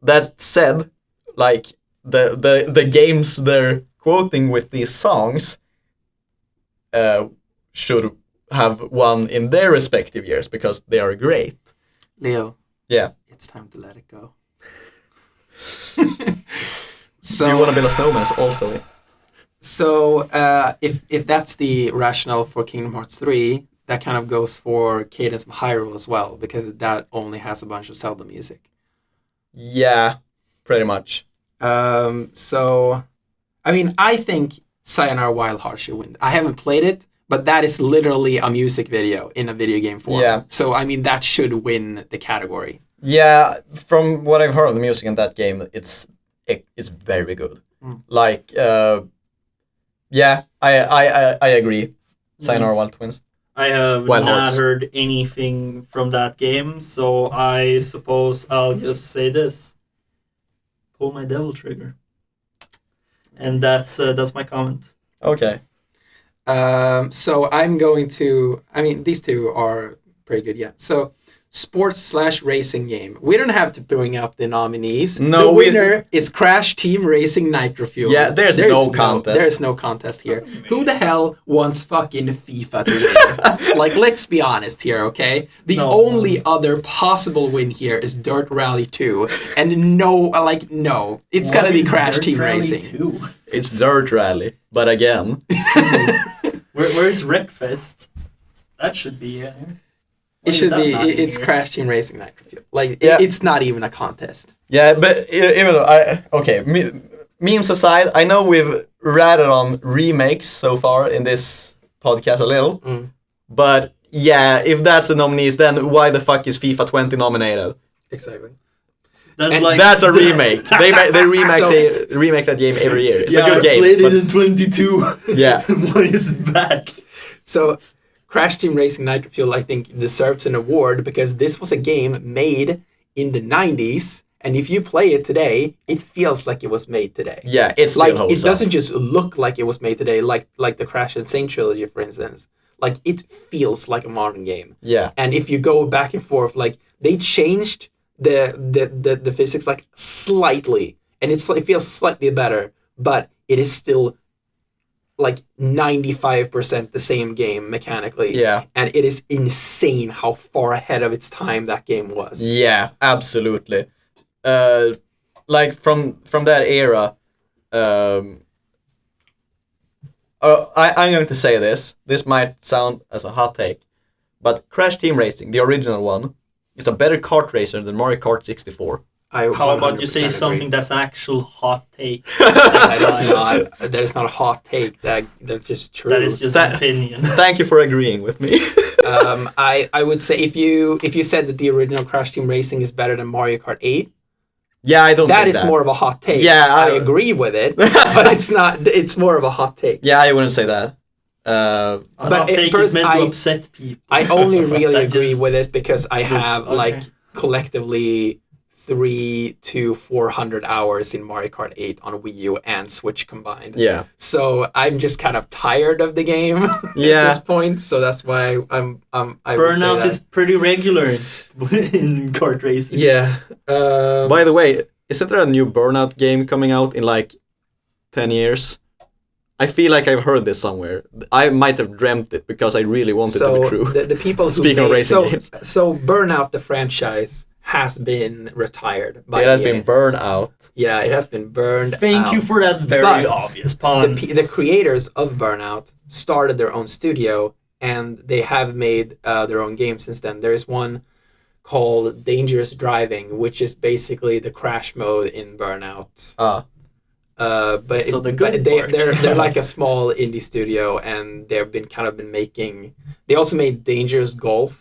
That said, like the games they're quoting with these songs should have won in their respective years because they are great. Leo. Yeah. It's time to let it go. So, do you want to build a snowman also? So if that's the rationale for Kingdom Hearts 3, that kind of goes for Cadence of Hyrule as well, because that only has a bunch of Zelda music. Yeah, pretty much. So, I mean, I think Sayonara Wild Hearts should win. I haven't played it, but that is literally a music video in a video game form. Yeah. So, I mean, that should win the category. Yeah, from what I've heard of the music in that game, it's very good. Like, yeah, I agree. Sayonara Wild Twins. I have Wild not Hearts. heard anything from that game, so I suppose I'll just say this. Pull my devil trigger. And that's my comment. Okay. So I'm going to. I mean, these two are pretty good. Yeah. So, sports/racing game. We don't have to bring up the nominees. No, the winner is Crash Team Racing Nitro Fuel. Yeah, there's no contest. There's no contest here. Who the hell wants fucking FIFA to win? Like, let's be honest here, okay? The only other possible win here is Dirt Rally 2, and no, it's gotta be Crash Team Racing. 2? It's Dirt Rally, but again. Where's Wreckfest? That should be here. It should be. It's Crash Team Racing Nitro Fuel. It's not even a contest. Yeah, but even though memes aside, I know we've ratted on remakes so far in this podcast a little, but yeah, if that's the nominees, then why the fuck is FIFA 20 nominated? Exactly. That's a remake. They remake that game every year. It's a good game. I played it in 22. Yeah. Why is it back? So, Crash Team Racing Nitro Fuel, I think, deserves an award because this was a game made in the 90s, and if you play it today, it feels like it was made today. Yeah, it's still holds it doesn't just look like it was made today, like the Crash and Saint trilogy, for instance. Like, it feels like a modern game. Yeah. And if you go back and forth, like, they changed the physics like slightly, and it feels slightly better, but it is still like 95% the same game mechanically. Yeah. And it is insane how far ahead of its time that game was. Yeah, absolutely. Like from that era, I'm going to say this. This might sound as a hot take, but Crash Team Racing, the original one, is a better kart racer than Mario Kart 64. How about you say something that's an actual hot take? That is not a hot take. That's just true. That is just an opinion. Thank you for agreeing with me. I would say if you said that the original Crash Team Racing is better than Mario Kart 8, yeah, I don't. That is more of a hot take. Yeah, I agree with it, but it's not. It's more of a hot take. Yeah, I wouldn't say that. But hot take is meant to upset people. I only really agree with it because I have collectively 300 to 400 hours in Mario Kart 8 on Wii U and Switch combined. Yeah. So I'm just kind of tired of the game at this point. So that's why Burnout is pretty regular in kart racing. Yeah. By the way, isn't there a new Burnout game coming out in like 10 years? I feel like I've heard this somewhere. I might have dreamt it because I really wanted to be true. The people who Speaking of racing games. So Burnout, the franchise, has been retired by it has been burned out. Yeah, it has been burned Thank you for that very obvious pun. The creators of Burnout started their own studio, and they have made their own games since then. There is one called Dangerous Driving, which is basically the crash mode in Burnout. But so they're like a small indie studio, and they've been making. They also made Dangerous Golf,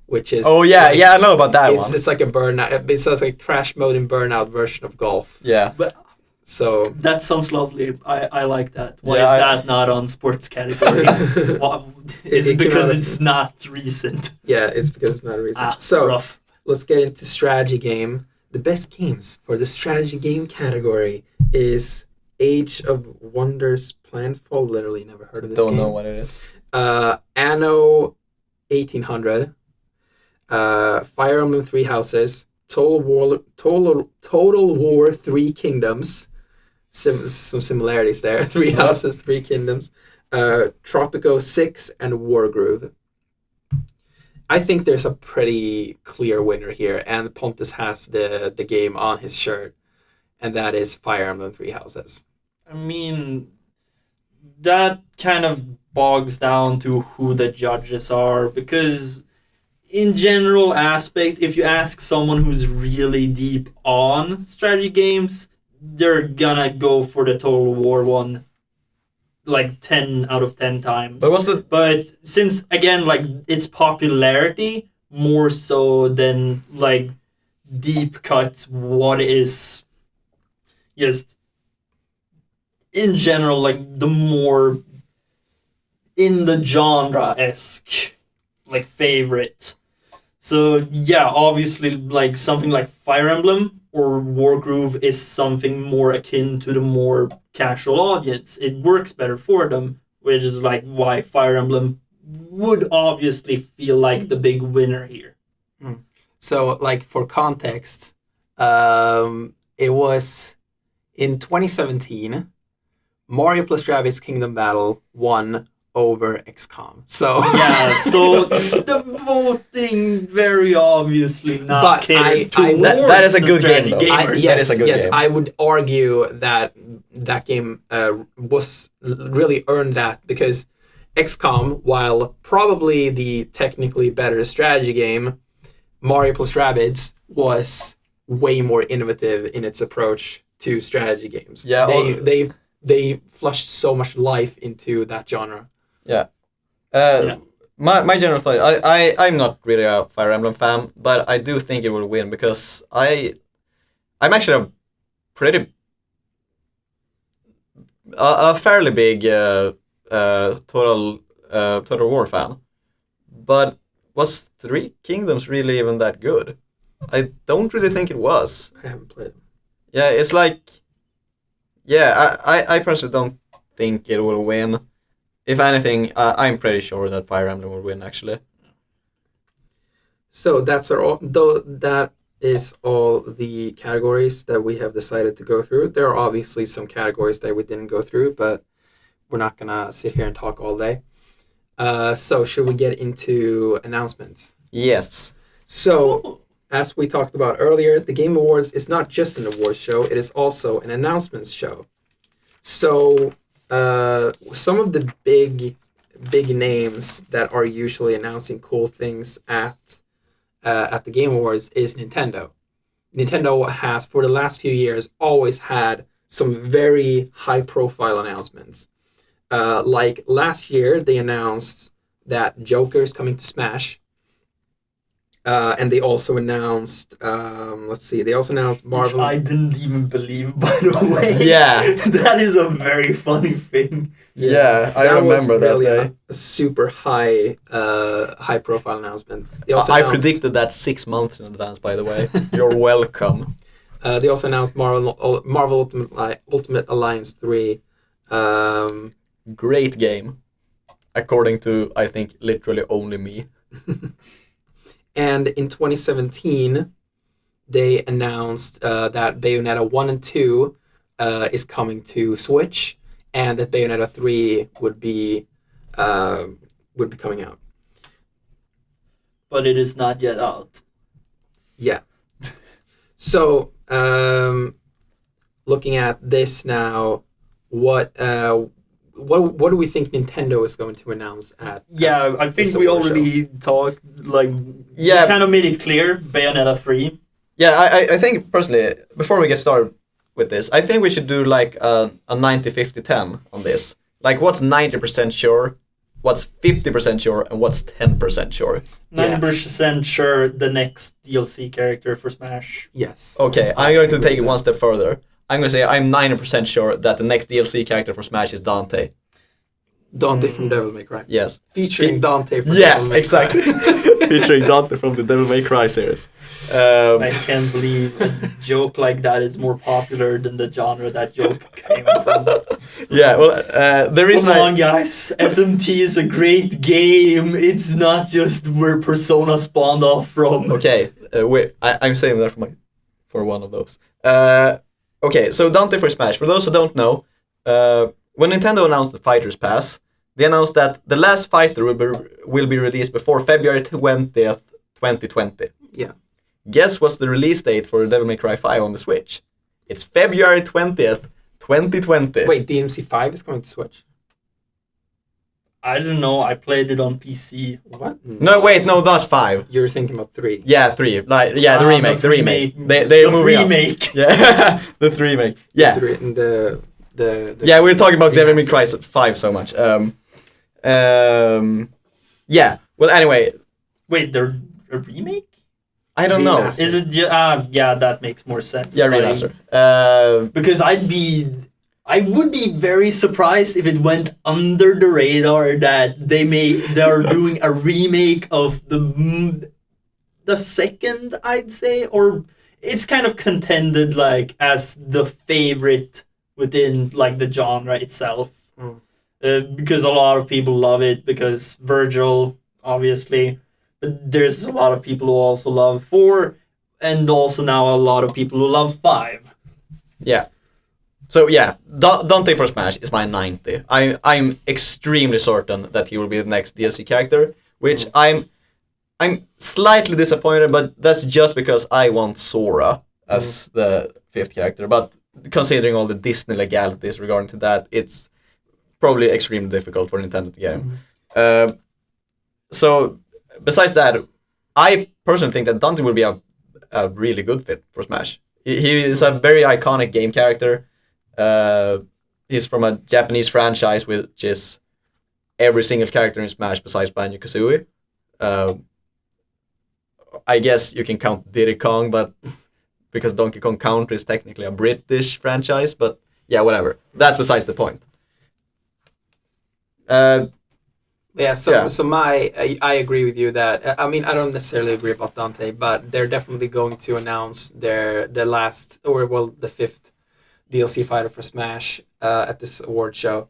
which is I know about that one. It's like a Burnout. It's like a crash mode in Burnout version of golf. Yeah, but so that sounds lovely. I like that. Why is that not on sports category? Is it because it's not recent? Yeah, it's because it's not recent. So rough. Let's get into strategy game. The best games for the strategy game category is Age of Wonders Planetfall. Literally never heard of this game. Don't know what it is. Anno 1800. Fire Emblem Three Houses. Total War Three Kingdoms. Some similarities there. Three Houses, Three Kingdoms. Tropico 6 and Wargroove. I think there's a pretty clear winner here, and Pontus has the game on his shirt, and that is Fire Emblem Three Houses. I mean, that kind of bogs down to who the judges are, because in general aspect, if you ask someone who's really deep on strategy games, they're gonna go for the Total War one like 10 out of 10 times. But since, again, like, its popularity more so than like deep cuts what is just in general like the more in the genre-esque like favorite. So yeah, obviously like something like Fire Emblem or Wargroove is something more akin to the more casual audience. It works better for them, which is like why Fire Emblem would obviously feel like the big winner here. So, like, for context, it was in 2017, Mario plus Rabbids Kingdom Battle won over XCOM. So Yeah, so the voting very obviously not But catered I- towards That is a the good game, strategy though. gamers. That is a good yes, game. I would argue that that game was really earned that because XCOM, while probably the technically better strategy game, Mario plus Rabbids was way more innovative in its approach to strategy games. Yeah, they flushed so much life into that genre. Yeah. Yeah. My general thought, I'm not really a Fire Emblem fan, but I do think it will win because I'm actually a pretty a fairly big Total War fan. But was Three Kingdoms really even that good? I don't really think it was. I haven't played them. Yeah, it's like, yeah, I personally don't think it will win. If anything, I'm pretty sure that Fire Emblem will win, actually. So that is all the categories that we have decided to go through. There are obviously some categories that we didn't go through, but we're not gonna sit here and talk all day. So should we get into announcements? Yes. So, as we talked about earlier, the Game Awards is not just an awards show, it is also an announcements show. So, some of the big names that are usually announcing cool things at the Game Awards is Nintendo. Nintendo has, for the last few years, always had some very high-profile announcements. Like last year, they announced that Joker is coming to Smash. And they also announced, they also announced Marvel. Which I didn't even believe, by the way. Yeah. That is a very funny thing. Yeah, I remember that really day. a super high profile announcement. They also I announced, predicted that 6 months in advance, by the way. You're welcome. They also announced Marvel Ultimate Alliance 3. Great game. According to, I think, literally only me. And in 2017, they announced that Bayonetta 1 and 2 is coming to Switch, and that Bayonetta 3 would be coming out. But it is not yet out. Yeah. So, looking at this now, what do we think Nintendo is going to announce at? Yeah, I think this we award already talked, like, Yeah. we kind of made it clear, Bayonetta 3. Yeah, I think, personally, before we get started with this, I think we should do, like, a 90-50-10 on this. Like, what's 90% sure, what's 50% sure, and what's 10% sure? 90% sure the next DLC character for Smash. Yes. Okay, I'm going to take it one step further. I'm going to say I'm 90% sure that the next DLC character for Smash is Dante. Dante from Devil May Cry. Yes. Featuring Dante from Yeah, Devil May exactly. Cry. Featuring Dante from the Devil May Cry series. I can't believe a joke like that is more popular than the genre that joke came from. Yeah, well, the reason Come on, guys. SMT is a great game. It's not just where Persona spawned off from. Okay, wait, I'm saving that for one of those. Okay, so Dante for Smash. For those who don't know, when Nintendo announced the Fighters Pass, they announced that the last fighter will be released before February 20th, 2020. Yeah. Guess what's the release date for Devil May Cry 5 on the Switch? It's February 20th, 2020. Wait, DMC5 is coming to Switch. I don't know. I played it on PC. What? No, wait, no, not 5. You're thinking about 3. Yeah, 3. Like, yeah, the remake. The remake. They're the moving up. remake. Yeah, the 3 remake. Yeah. The Yeah, we're talking about Devil May remaster. Cry 5 so much. Yeah. Well, anyway, Wait, they're a remake? I don't know. Remaster. Is it? Yeah, that makes more sense. Yeah, Like, remaster. Because I would be very surprised if it went under the radar that they're doing a remake of the second, I'd say, or it's kind of contended like as the favorite within like the genre itself. Because a lot of people love it, because Virgil, obviously, but there's a lot of people who also love 4, and also now a lot of people who love 5. Yeah. So yeah, Dante for Smash is my 90. I'm extremely certain that he will be the next DLC character, which I'm slightly disappointed, but that's just because I want Sora as the 5th character. But considering all the Disney legalities regarding to that, it's probably extremely difficult for Nintendo to get him. So besides that, I personally think that Dante will be a really good fit for Smash. He is a very iconic game character. He's from a Japanese franchise, which is every single character in Smash besides Banjo-Kazooie. I guess you can count Diddy Kong, but because Donkey Kong Country is technically a British franchise, but yeah, whatever. That's besides the point. So I agree with you that I mean I don't necessarily agree about Dante, but they're definitely going to announce the 5th DLC fighter for Smash at this award show.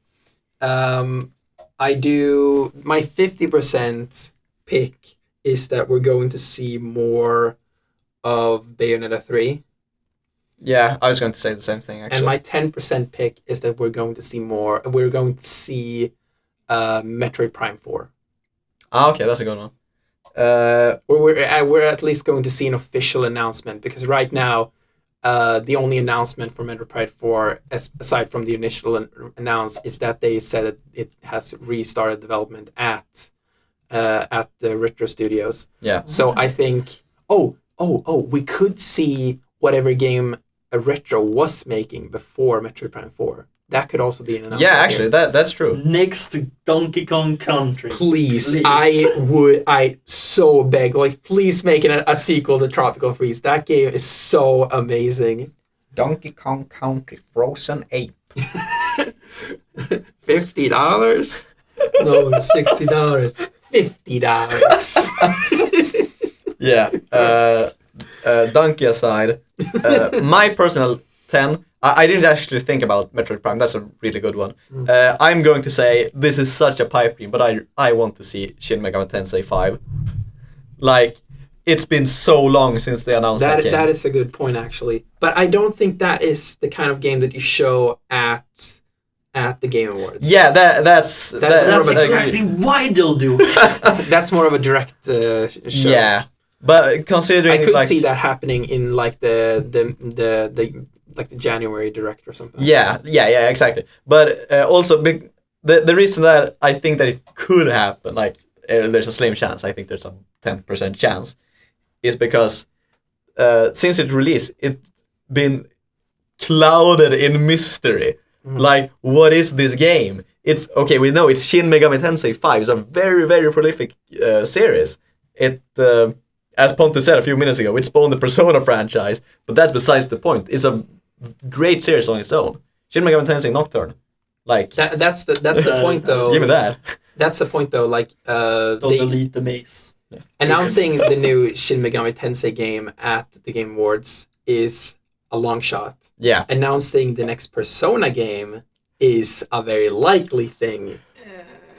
I do my 50% pick is that we're going to see more of Bayonetta 3. Yeah, I was going to say the same thing actually. And my 10% pick is that we're going to see Metroid Prime 4. Okay, that's a good one. We're at least going to see an official announcement, because right now, the only announcement for Metroid Prime 4, aside from the initial announce, is that they said that it has restarted development at the Retro Studios. Yeah. So I think, we could see whatever game Retro was making before Metroid Prime 4. That could also be an announcement. Yeah, actually, that's true. Next to Donkey Kong Country. Please. I so beg, like, please make it a sequel to Tropical Freeze. That game is so amazing. Donkey Kong Country Frozen Ape. $50? No, $60. $50. Yeah. Donkey aside, my personal 10. I didn't actually think about Metroid Prime. That's a really good one. I'm going to say this is such a pipe dream, but I want to see Shin Megami Tensei 5. Like, it's been so long since they announced that game. That is a good point, actually. But I don't think that is the kind of game that you show at the Game Awards. Yeah, that's exactly why they'll do it. That's more of a direct show. Yeah, but considering I could see that happening in like the January Direct or something. Yeah, exactly. But also, the reason that I think that it could happen, like there's a slim chance, I think there's a 10% chance, is because since it released, it's been clouded in mystery. Like, what is this game? It's okay. We know it's Shin Megami Tensei 5. It's a very, very prolific series. It, as Pontus said a few minutes ago, it spawned the Persona franchise, but that's besides the point. It's a great series on its own. Shin Megami Tensei Nocturne, like that's the point though. Give me that. That's the point though. Like don't delete the maze. Yeah. Announcing the new Shin Megami Tensei game at the Game Awards is a long shot. Yeah. Announcing the next Persona game is a very likely thing.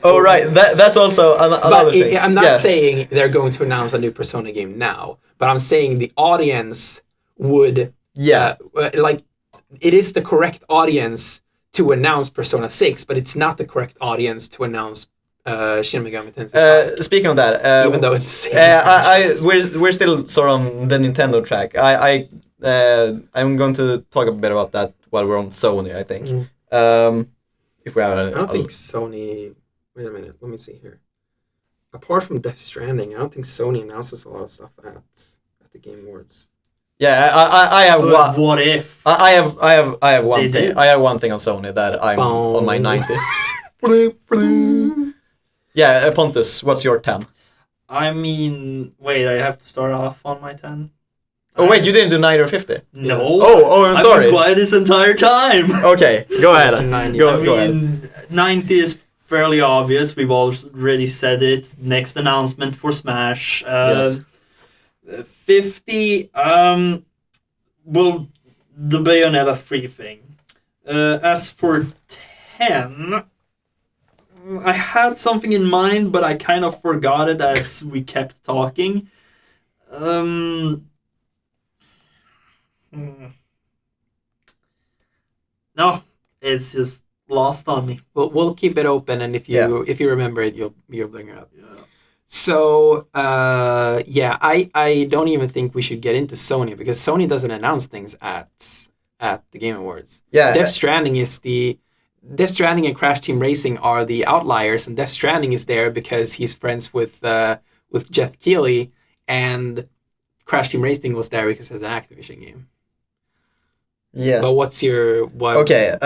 Oh right, that's also another thing. I'm not saying they're going to announce a new Persona game now, but I'm saying the audience would. Yeah. Like, it is the correct audience to announce Persona 6, but it's not the correct audience to announce Shin Megami Tensei 5. Speaking of that, even though it's we're still sort of on the Nintendo track. I'm going to talk a bit about that while we're on Sony, I think. If we have I don't think Sony. Wait a minute, let me see here. Apart from Death Stranding, I don't think Sony announces a lot of stuff at the Game Awards. Yeah, I have one. What if? I have one thing. I have one thing on Sony that I'm on my 90. Yeah, Pontus, what's your 10? I mean, wait, I have to start off on my 10. Oh wait, you didn't do 90 or 50? No. Oh, I'm sorry. I've been quiet this entire time. Okay, go ahead. 90. Go ahead. 90 is fairly obvious. We've already said it. Next announcement for Smash. Yes. 50. well, the Bayonetta 3 thing. As for 10, I had something in mind, but I kind of forgot it as we kept talking. Hmm. No, it's just lost on me. We'll keep it open, and if you Yeah. if you remember it, you'll bring it up. Yeah. So yeah, I don't even think we should get into Sony because Sony doesn't announce things at the Game Awards. Yeah, Death Stranding and Crash Team Racing are the outliers, and Death Stranding is there because he's friends with Jeff Keighley, and Crash Team Racing was there because it's an Activision game. yes. But what's your what? Okay.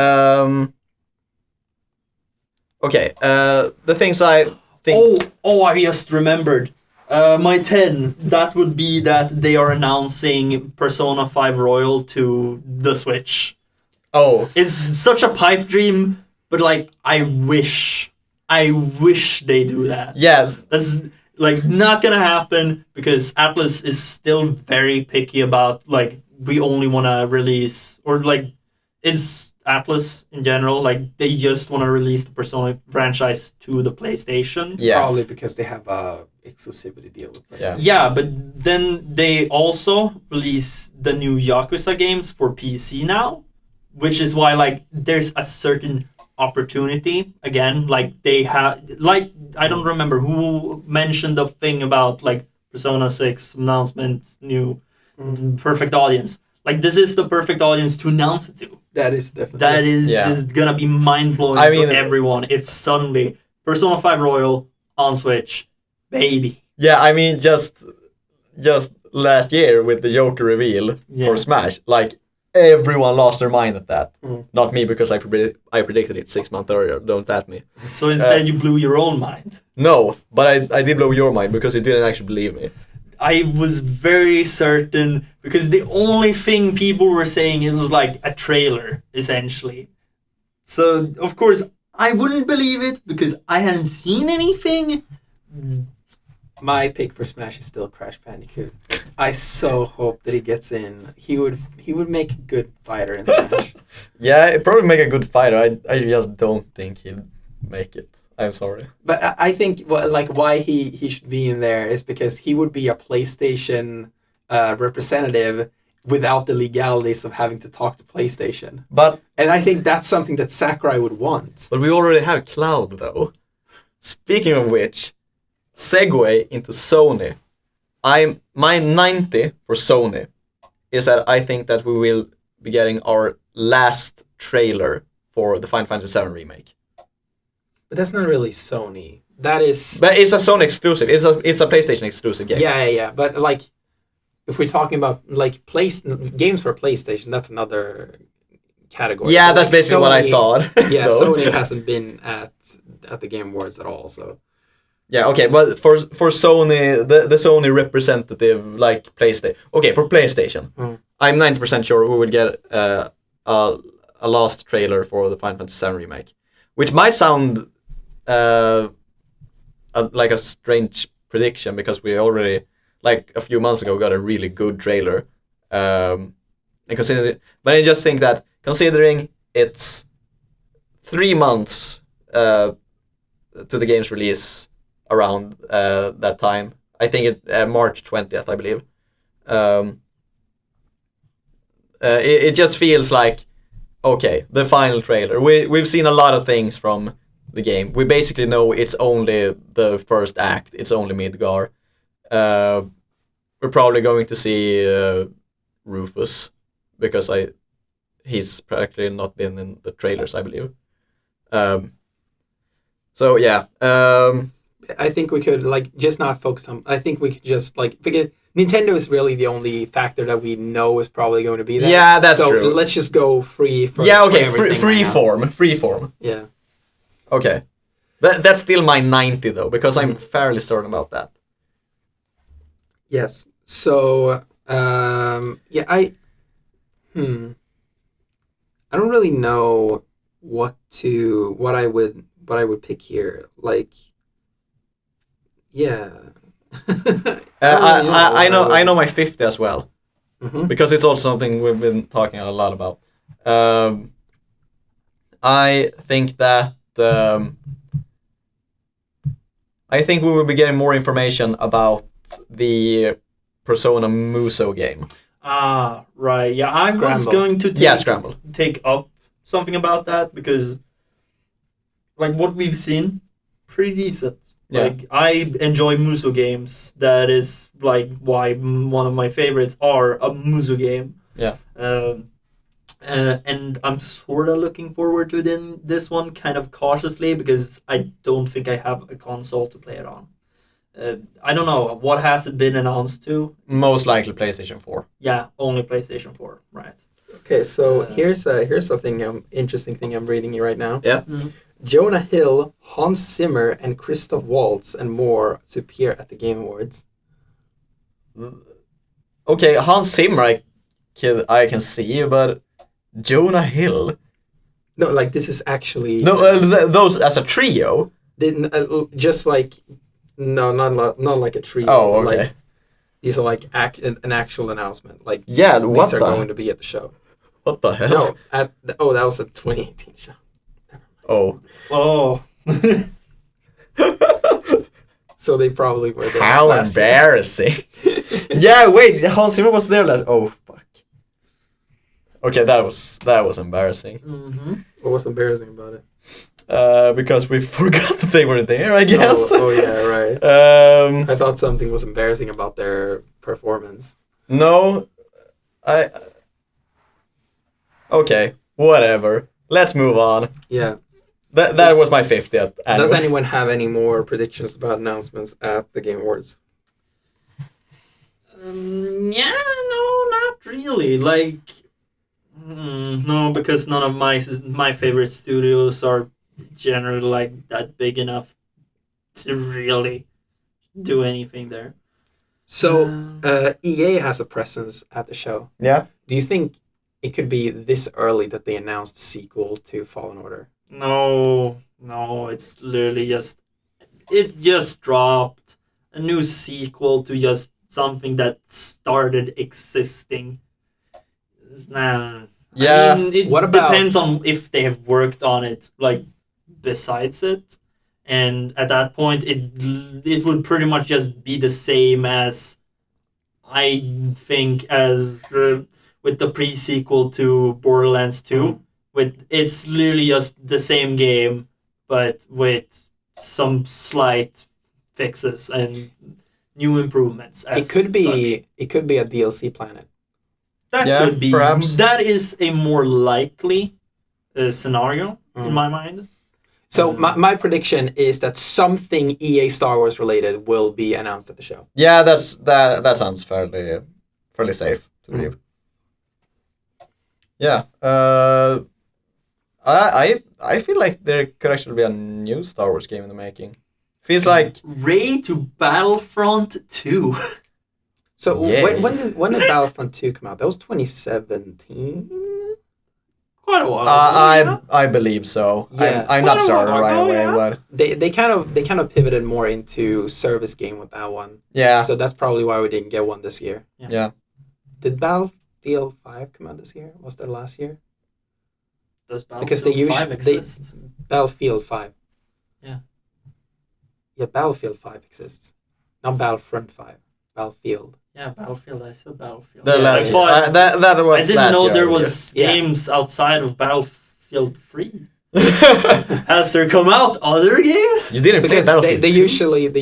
The things I think. I just remembered. My 10, that would be that they are announcing Persona 5 Royal to the Switch. Oh, It's such a pipe dream, but like, I wish they do that. yeah. That's like not gonna happen because Atlas is still very picky about like we only want to release or like it's Atlas in general like they just want to release the Persona franchise to the PlayStation. Yeah. Probably because they have a exclusivity deal with PlayStation. Yeah, but then they also release the new Yakuza games for PC now, which is why like there's a certain opportunity again like they have like I don't remember who mentioned the thing about like Persona 6 announcement new perfect audience. Like this is the perfect audience to announce it to. That is definitely. That is Yeah. just gonna be mind blowing I mean- to everyone if suddenly Persona 5 Royal on Switch, baby. Yeah, I mean, just last year with the Joker reveal Yeah. for Smash, like everyone lost their mind at that. Mm. Not me because I predicted it 6 months earlier. Don't at me. So instead you blew your own mind. No, but I did blow your mind because you didn't actually believe me. I was very certain because the only thing people were saying it was like a trailer essentially. So of course I wouldn't believe it because I hadn't seen anything. My pick for Smash is still Crash Bandicoot. I so hope that he gets in. He would make a good fighter in Smash. Yeah, it'd probably make a good fighter. I just don't think he'd make it. I'm sorry. But I think why he should be in there is because he would be a PlayStation representative without the legalities of having to talk to PlayStation. But And I think that's something that Sakurai would want. we already have Cloud though. Speaking of which, segue into Sony. My 90 for Sony is that I think that we will be getting our last trailer for the Final Fantasy VII remake. But that's not really Sony. That is... But it's a Sony exclusive. It's a PlayStation exclusive game. Yeah. But like, if we're talking about like games for PlayStation, that's another category. Yeah, But, that's like, basically what I Sony- thought. Yeah, though. Sony hasn't been at the Game Awards at all, so... Yeah, okay, but for Sony, the Sony representative, like PlayStation. Okay, for PlayStation, I'm 90% sure we will get a last trailer for the Final Fantasy VII remake, which might sound like a strange prediction because we already, like a few months ago, got a really good trailer. And but I just think that considering it's 3 months to the game's release. Around that time, I think it March 20th, I believe. It just feels like okay, the final trailer. We've seen a lot of things from the game. We basically know it's only the first act. It's only Midgar. We're probably going to see Rufus because he's practically not been in the trailers, I believe. So yeah. I think we could like just not focus on. I think we could just like because Nintendo is really the only factor that we know is probably going to be there. Yeah, that's so true. Let's just go free. For, Yeah, for okay, everything free right now. form. Yeah. Okay. That's still my 90 though, because I'm fairly certain about that. Yes. So yeah, I don't really know what I would pick here. Like, yeah. I know my 50 as well. because it's also something we've been talking a lot about. I think that I think we will be getting more information about the Persona Muso game. Ah, right. Yeah, I was Scramble. going to Scramble. take up something about that because, like, what we've seen, pretty decent. Yeah. Like, I enjoy Muso games. That is, like, why one of my favorites are a Muso game. Yeah. And I'm sort of looking forward to this one kind of cautiously because I don't think I have a console to play it on. I don't know. What has it been announced to? Most likely PlayStation 4. Yeah, only PlayStation 4. Right. Okay, so here's something interesting thing I'm reading right now. Yeah. Mhm. Jonah Hill, Hans Zimmer, and Christoph Waltz and more to appear at the Game Awards. Okay, Hans Zimmer I can see, but Jonah Hill? No, like this is actually No, those as a trio? just like not like a trio. Oh, okay. Like, these are like an actual announcement. Like Yeah, what these are going to be at the show. What the hell? No, that was a 2018 show. Oh. Oh. So they probably were there. How last year. embarrassing. Yeah, wait, Hans Zimmer was there last... Oh, fuck. Okay, that was embarrassing. Mm-hmm. What was embarrassing about it? Because we forgot that they were there, I guess. Oh yeah, right. I thought something was embarrassing about their performance. No, Okay, whatever. Let's move on. Yeah. That was my 50th. Anyway. Does anyone have any more predictions about announcements at the Game Awards? Yeah, no, not really. Like, no, because none of my favorite studios are generally like that big enough to really do anything there. So, EA has a presence at the show. Yeah. Do you think it could be this early that they announced a sequel to Fallen Order? No, it's literally it just dropped a new sequel to just something that started existing. Nah. Yeah. I mean, it What about- depends on if they have worked on it, like, besides it. And at that point, it would pretty much just be the same as, I think, as with the pre-sequel to Borderlands 2. It's literally just the same game, but with some slight fixes and new improvements. It could be a DLC planet. That Yeah, could be. perhaps. That is a more likely scenario in Mm. my mind. So my prediction is that something EA Star Wars related will be announced at the show. Yeah, that sounds fairly safe to believe. Yeah. I feel like there could actually be a new Star Wars game in the making. Feels like Ray to Battlefront 2. So Yeah. when did Battlefront 2 come out? That was 2017. Quite a while ago. I believe so. Yeah. I'm not Quite a sure while right ago, away, yeah. but They kind of pivoted more into service game with that one. yeah. So that's probably why we didn't get one this year. Yeah. Did Battlefield 5 come out this year? Was that last year? Does Because they Battlefield 5 usually exist? Battlefield 5. Yeah. Yeah, Battlefield 5 exists. Not Battlefront 5. Battlefield. Yeah, Battlefield. I said Battlefield. The Yeah, last That's year. why That was I didn't last know year, there I was Yeah. games outside of Battlefield 3. believe. Has there come out other games? You didn't play Because Battlefield they 2?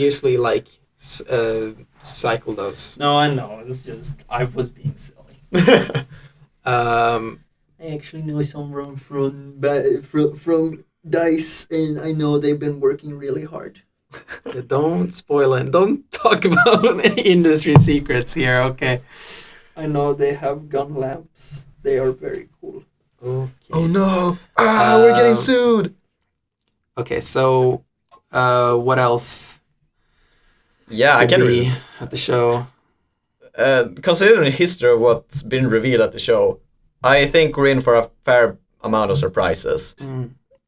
usually like cycle those. No, I know. It's just I was being silly. Um, I actually know someone from DICE, and I know they've been working really hard. don't spoil it. Don't talk about industry secrets here. Okay. I know they have gun lamps. They are very cool. Okay. Oh no! We're getting sued. Okay. So, what else? Yeah, I could can. be at the show. Considering the history of what's been revealed at the show, I think we're in for a fair amount of surprises.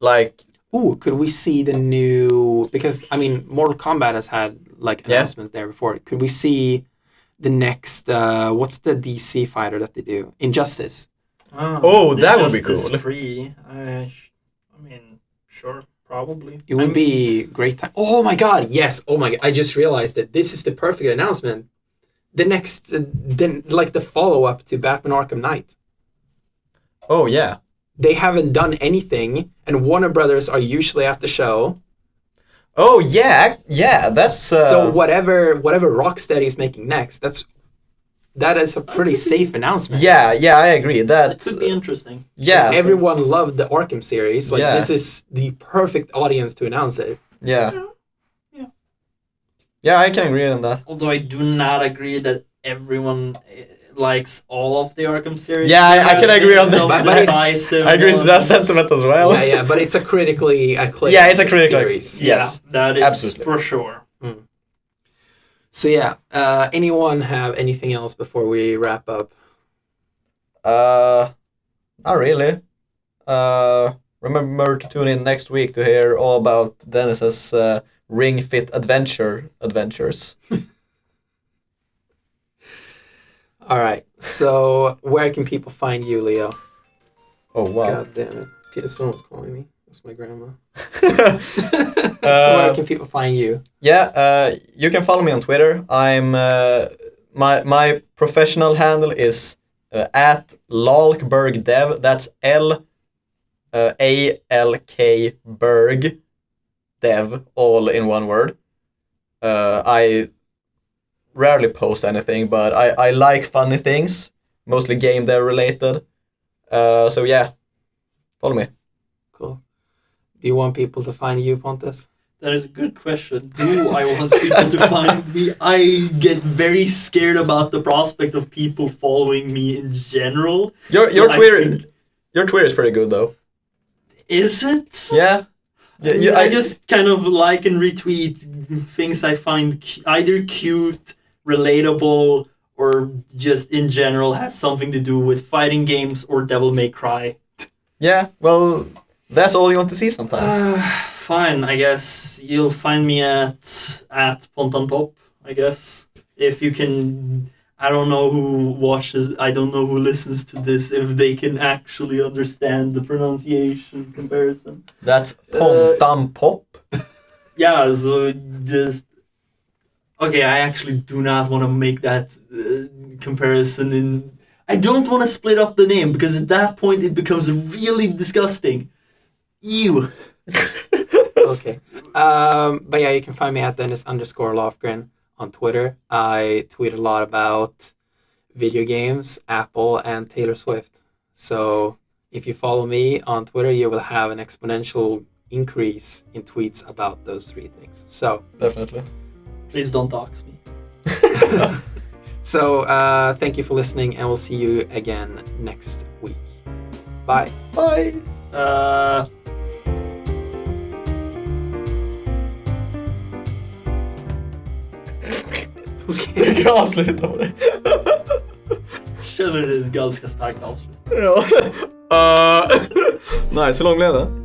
Like, Ooh, could we see the new? Because I mean, Mortal Kombat has had like Yeah. announcements there before. Could we see the next what's the DC fighter that they do? Injustice. Oh, that would be Injustice cool. Free. I mean, sure, probably. It would be great time. Oh my god, yes. Oh my god, I just realized that this is the perfect announcement. The next the follow-up to Batman Arkham Knight. Oh yeah. They haven't done anything, and Warner Brothers are usually at the show. Oh yeah, yeah. That's So whatever Rocksteady is making next, that is a pretty safe announcement. Yeah, I agree. That That could be interesting. yeah, Everyone loved the Arkham series. Like Yeah. this is the perfect audience to announce it. yeah, Yeah. yeah. I can agree on that. Although I do not agree that everyone likes all of the Arkham series. Yeah, I can agree on that. Some But it's- decisive I agree with that ones. sentiment as well. Yeah, but it's a critically acclaimed Yeah, it's a critical series. Yeah, Yes, that is absolutely. for sure. So yeah, anyone have anything else before we wrap up? Not really. Remember to tune in next week to hear all about Dennis's Ring Fit adventures. All right. So where can people find you, Leo? Oh wow. God damn it! Someone's calling me. That's my grandma. So where can people find you? Yeah, you can follow me on Twitter. I'm my professional handle is at lalkbergdev. That's LALK Berg Dev, all in one word. I rarely post anything, but I like funny things, mostly game dev related. So yeah, follow me. Cool. Do you want people to find you, Pontus? That is a good question. Do I want people to find me? I get very scared about the prospect of people following me in general. Your So I Twitter think- your Twitter is pretty good though. Is it? Yeah. Yeah, I just kind of like and retweet things I find either cute, relatable, or just in general has something to do with fighting games or Devil May Cry. Yeah, well, that's all you want to see sometimes. Fine, I guess you'll find me at Pontanpop, I guess. If you can, I don't know who watches, I don't know who listens to this, if they can actually understand the pronunciation comparison. That's Pontanpop. Yeah, so just... Okay, I actually do not want to make that comparison in... I don't want to split up the name, because at that point it becomes really disgusting. Ew. Okay. But yeah, you can find me at Dennis_Lofgren on Twitter. I tweet a lot about video games, Apple, and Taylor Swift. So if you follow me on Twitter, you will have an exponential increase in tweets about those three things. So Definitely. Please don't dox me. So thank you for listening, and we'll see you again next week. Bye. Bye. Okay. Det kan avsluta med det. Känner det ett ganska starkt avslut. Ja. Nice, hur lång blev det?